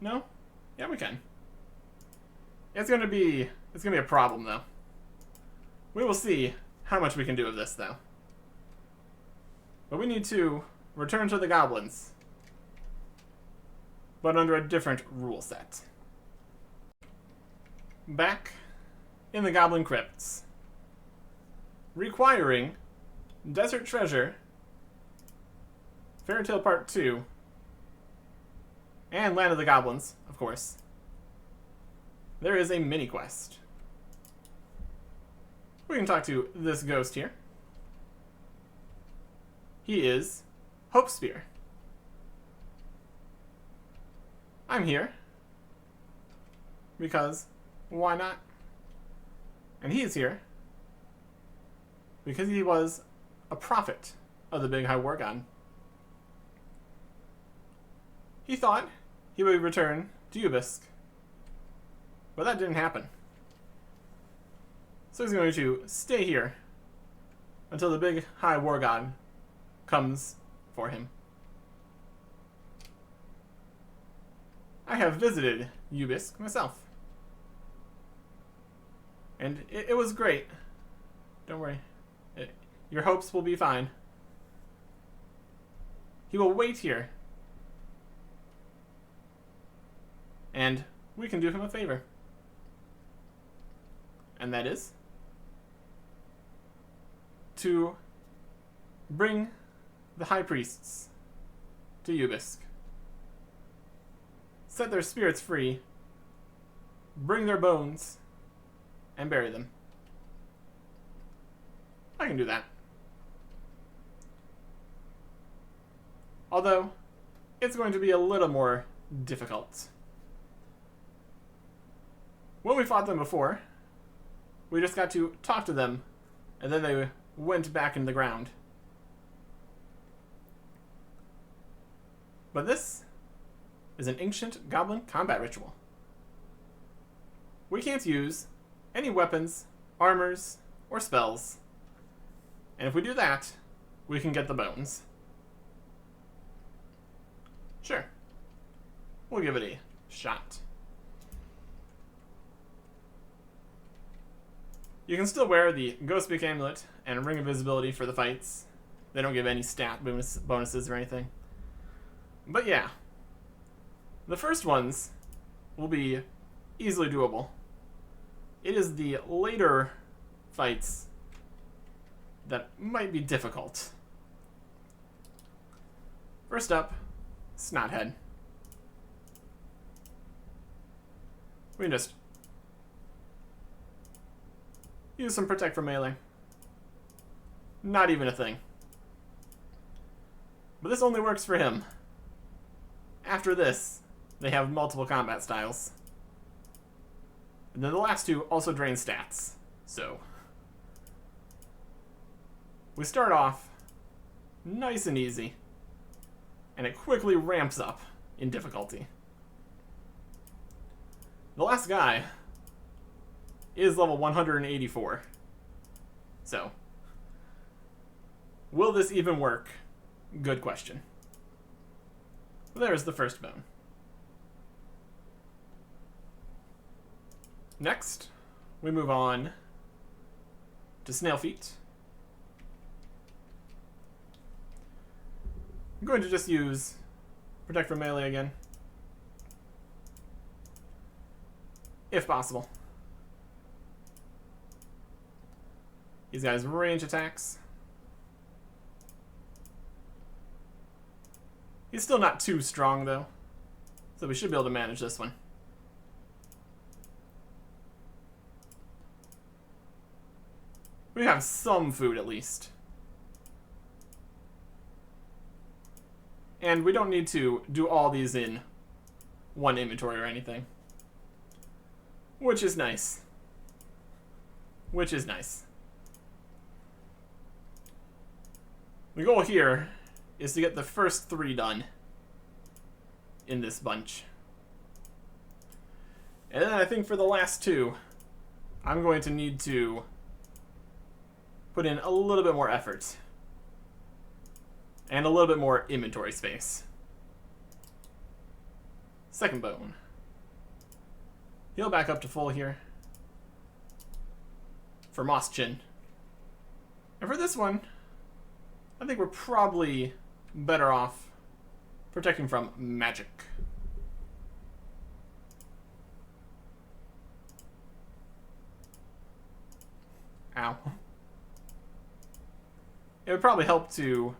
No? Yeah, we can. It's gonna be a problem, though. We will see how much we can do of this, though. But we need to return to the goblins, but under a different rule set. Back in the Goblin Crypts, requiring Desert Treasure, Fairy Tale Part 2, and Land of the Goblins, of course. There is a mini-quest. We can talk to this ghost here. He is Hope Spear. I'm here because why not? And he's here because he was a prophet of the Big High War God. He thought he would return to Ubisk, but that didn't happen. So he's going to stay here until the Big High War God comes for him. I have visited Ubisk myself, and it was great. Don't worry. Your hopes will be fine. He will wait here, and we can do him a favor. And that is to bring the high priests to Ubisk. Set their spirits free, bring their bones, and bury them. I can do that. Although, it's going to be a little more difficult. When we fought them before, we just got to talk to them, and then they went back in the ground. But this is an ancient goblin combat ritual. We can't use any weapons, armors, or spells. And if we do that, we can get the bones. Sure. We'll give it a shot. You can still wear the Ghostbeak Amulet and Ring of Invisibility for the fights. They don't give any stat bonuses or anything. But yeah, the first ones will be easily doable. It is the later fights that might be difficult. First up, Snothead. We can just use some Protect from Melee. Not even a thing. But this only works for him. After this, they have multiple combat styles. And then the last two also drain stats. So, we start off nice and easy, and it quickly ramps up in difficulty. The last guy is level 184. So, will this even work? Good question. There's the first bone. Next, we move on to Snail Feet. I'm going to just use Protect from Melee again, if possible. These guys range attacks. He's still not too strong though, so we should be able to manage this one. We have some food at least. And we don't need to do all these in one inventory or anything. Which is nice. Which is nice. The goal here is to get the first 3 done in this bunch. And then I think for the last 2, I'm going to need to put in a little bit more effort. And a little bit more inventory space. Second bone. Heal back up to full here. For Moss Chin. And for this one, I think we're probably better off protecting from magic. Ow. It would probably help to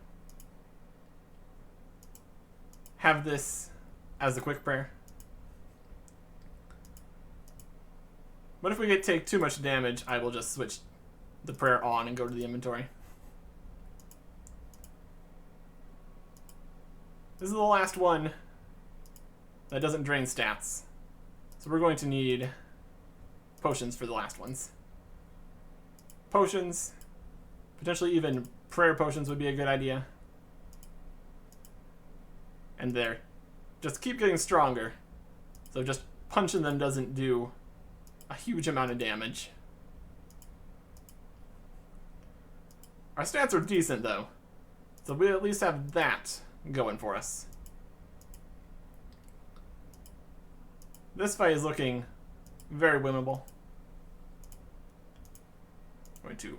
have this as a quick prayer. But if we take too much damage, I will just switch the prayer on and go to the inventory. This is the last one that doesn't drain stats. So we're going to need potions for the last ones. Potions, potentially even prayer potions would be a good idea. And there. Just keep getting stronger. So just punching them doesn't do a huge amount of damage. Our stats are decent though. So we at least have that going for us. This fight is looking very winnable. I'm going to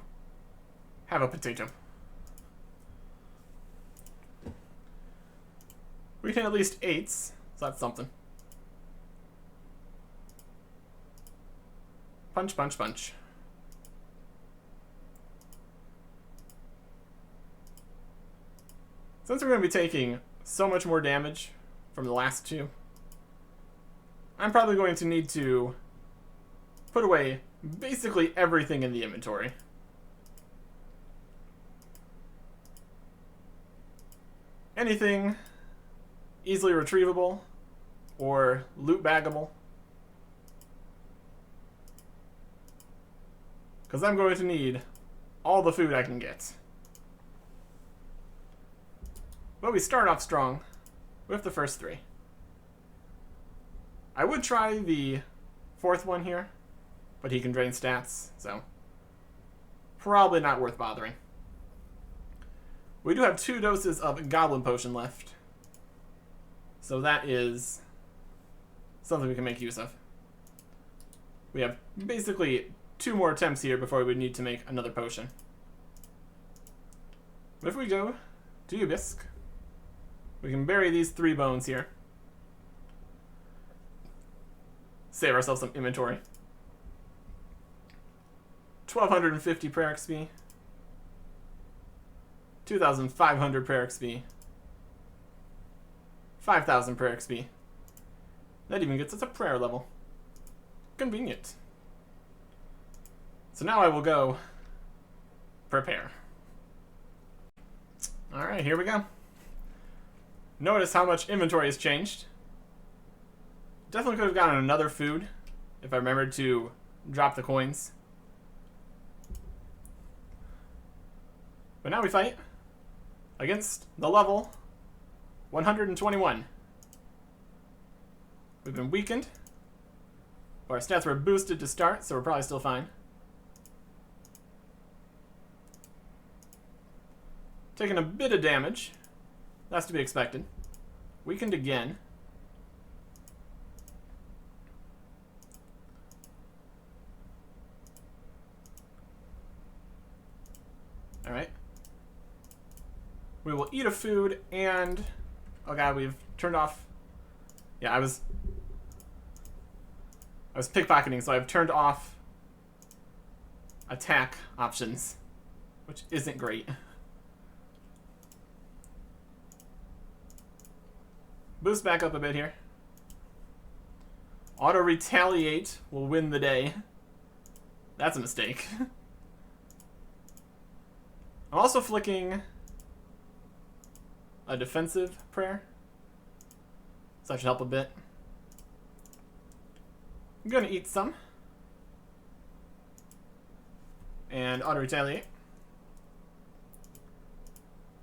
have a potato. We can at least 8s, so that's something. Punch, punch, punch. Since we're going to be taking so much more damage from the last two, I'm probably going to need to put away basically everything in the inventory. Anything easily retrievable or loot baggable. Because I'm going to need all the food I can get. But we start off strong with the first 3. I would try the 4th one here, but he can drain stats, so probably not worth bothering. We do have 2 doses of Goblin Potion left, so that is something we can make use of. We have basically 2 more attempts here before we would need to make another potion. But if we go to Ubisk, we can bury these 3 bones here. Save ourselves some inventory. 1250 prayer XP. 2500 prayer XP. 5000 prayer XP. That even gets us a prayer level. Convenient. So now I will go prepare. Alright, here we go. Notice how much inventory has changed. Definitely could have gotten another food if I remembered to drop the coins. But now we fight against the level 121. We've been weakened. Our stats were boosted to start, so we're probably still fine. Taking a bit of damage. That's to be expected. Weakened again. Alright. We will eat a food and... Oh god, we've turned off... Yeah, I was pickpocketing, so I've turned off attack options, which isn't great. Boost back up a bit here. Auto retaliate will win the day. That's a mistake. I'm also flicking a defensive prayer, so that should help a bit. I'm gonna eat some and auto retaliate.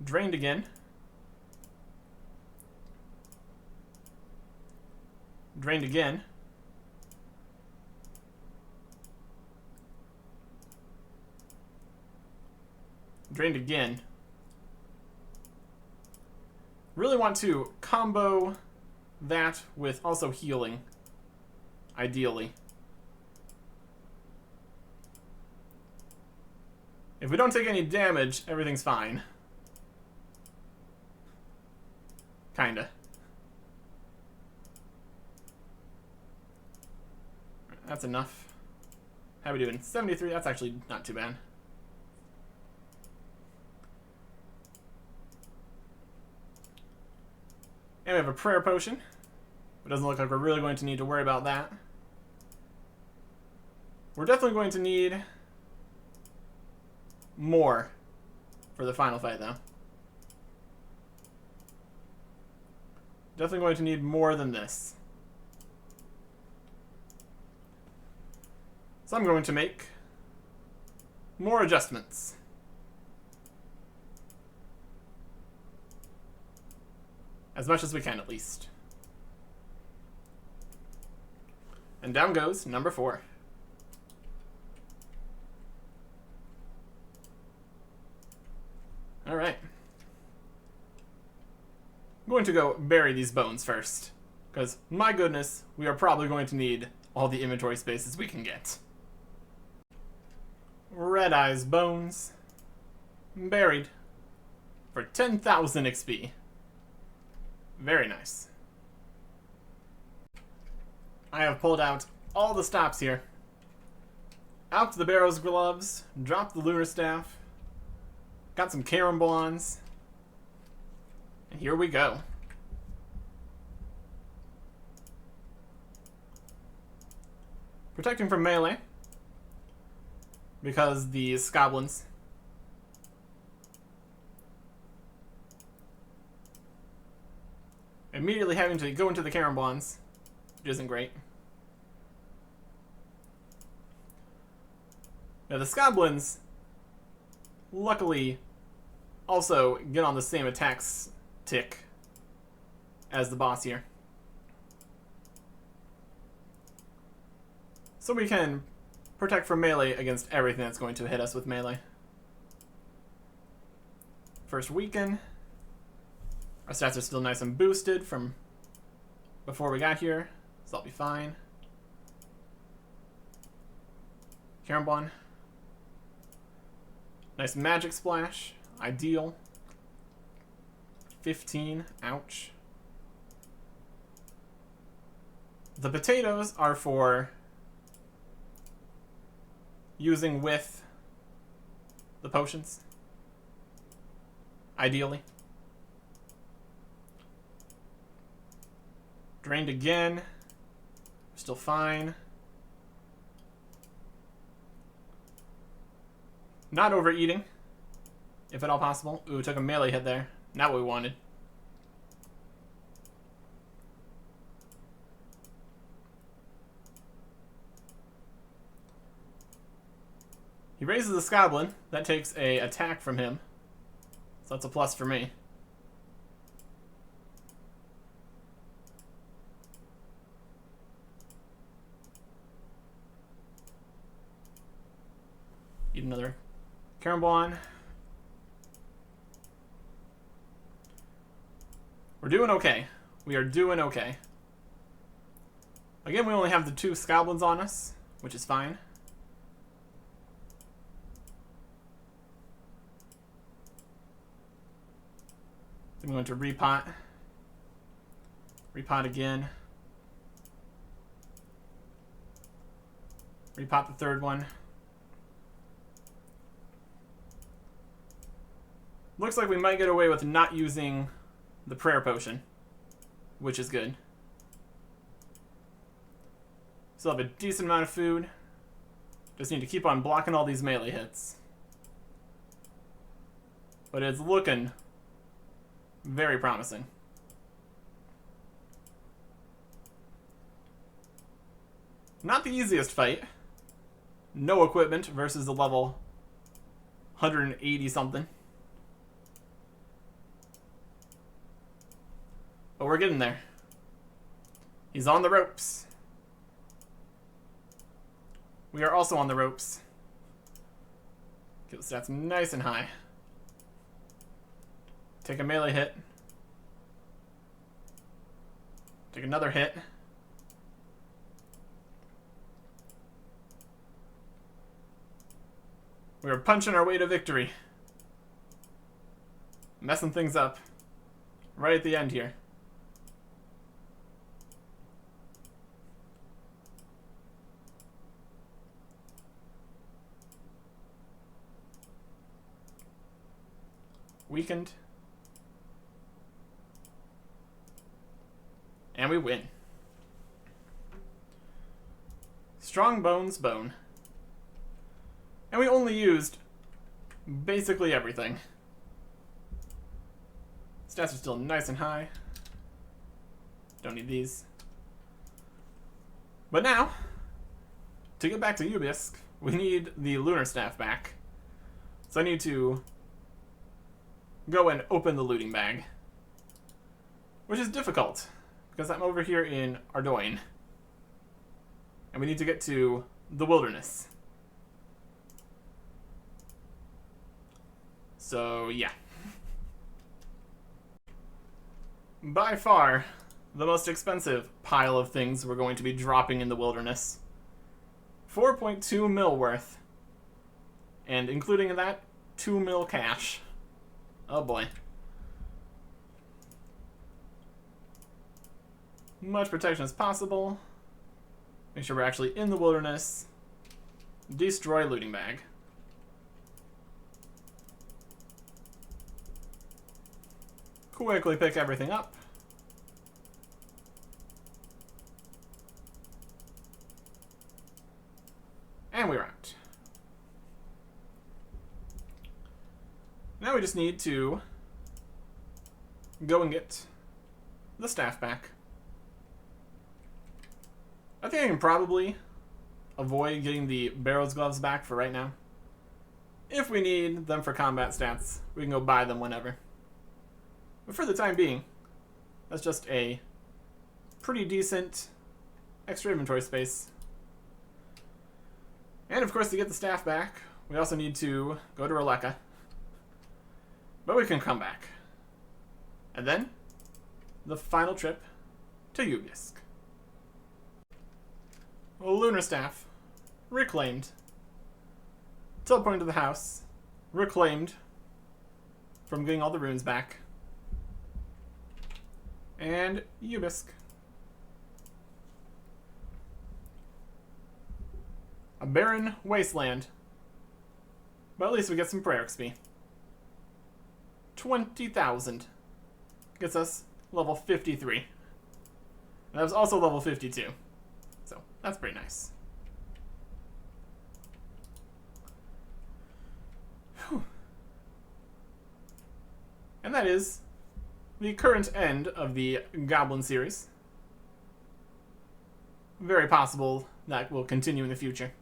Drained again. Drained again. Drained again. Really want to combo that with also healing, ideally. If we don't take any damage, everything's fine. Kinda. That's enough. How are we doing? 73, that's actually not too bad. And we have a prayer potion. It doesn't look like we're really going to need to worry about that. We're definitely going to need more for the final fight, though. Definitely going to need more than this. So I'm going to make more adjustments. As much as we can, at least. And down goes number 4. Alright. I'm going to go bury these bones first. Because, my goodness, we are probably going to need all the inventory spaces we can get. Red Eye's bones. Buried. For 10,000 XP. Very nice. I have pulled out all the stops here. Out the Barrow's gloves. Dropped the Lunar Staff. Got some Carambons. And here we go. Protecting from melee. Because these Goblins. Immediately having to go into the Carambons, which isn't great. Now the Goblins, luckily, also get on the same attacks tick as the boss here. So we can protect from melee against everything that's going to hit us with melee. First weaken. Our stats are still nice and boosted from before we got here, so I'll be fine. Carambon. Nice magic splash. Ideal. 15. Ouch. The potatoes are for using with the potions. Ideally. Drained again. Still fine. Not overeating, if at all possible. Ooh, took a melee hit there. Not what we wanted. He raises the Goblin. That takes a attack from him. So that's a plus for me. Eat another Carambon. We're doing okay. We are doing okay. Again, we only have the 2 Goblins on us, which is fine. I'm going to repot. Repot again. Repot the 3rd one. Looks like we might get away with not using the prayer potion, which is good. Still have a decent amount of food. Just need to keep on blocking all these melee hits. But it's looking very promising. Not the easiest fight. No equipment versus a level 180 something. But we're getting there. He's on the ropes. We are also on the ropes. Get the stats nice and high. Take a melee hit. Take another hit. We are punching our way to victory. Messing things up. Right at the end here. Weakened. And we win. Strong bones bone. And we only used basically everything. Stats are still nice and high. Don't need these. But now, to get back to Ubisk, we need the lunar staff back. So I need to go and open the looting bag, which is difficult because I'm over here in Ardoin, and we need to get to the wilderness. So yeah. By far, the most expensive pile of things we're going to be dropping in the wilderness. 4.2 mil worth. And including in that, 2 mil cash. Oh boy. Much protection as possible. Make sure we're actually in the wilderness. Destroy looting bag. Quickly pick everything up. And we're out. Now we just need to go and get the staff back. I think I can probably avoid getting the Barrow's gloves back for right now. If we need them for combat stats, we can go buy them whenever. But for the time being, that's just a pretty decent extra inventory space. And of course, to get the staff back, we also need to go to Releka. But we can come back. And then, the final trip to Ubisk. Lunar staff, reclaimed. Teleporting to the house, reclaimed from getting all the runes back. And Ubisk. A barren wasteland. But at least we get some prayer XP. 20,000. Gets us level 53. And that was also level 52. So, that's pretty nice. Whew. And that is the current end of the Goblin series. Very possible that will continue in the future.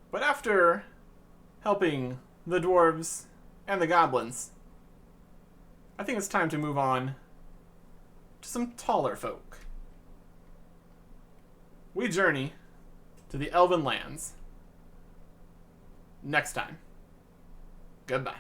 But after helping the dwarves and the goblins, I think it's time to move on to some taller folk. We journey to the Elven lands next time. Goodbye.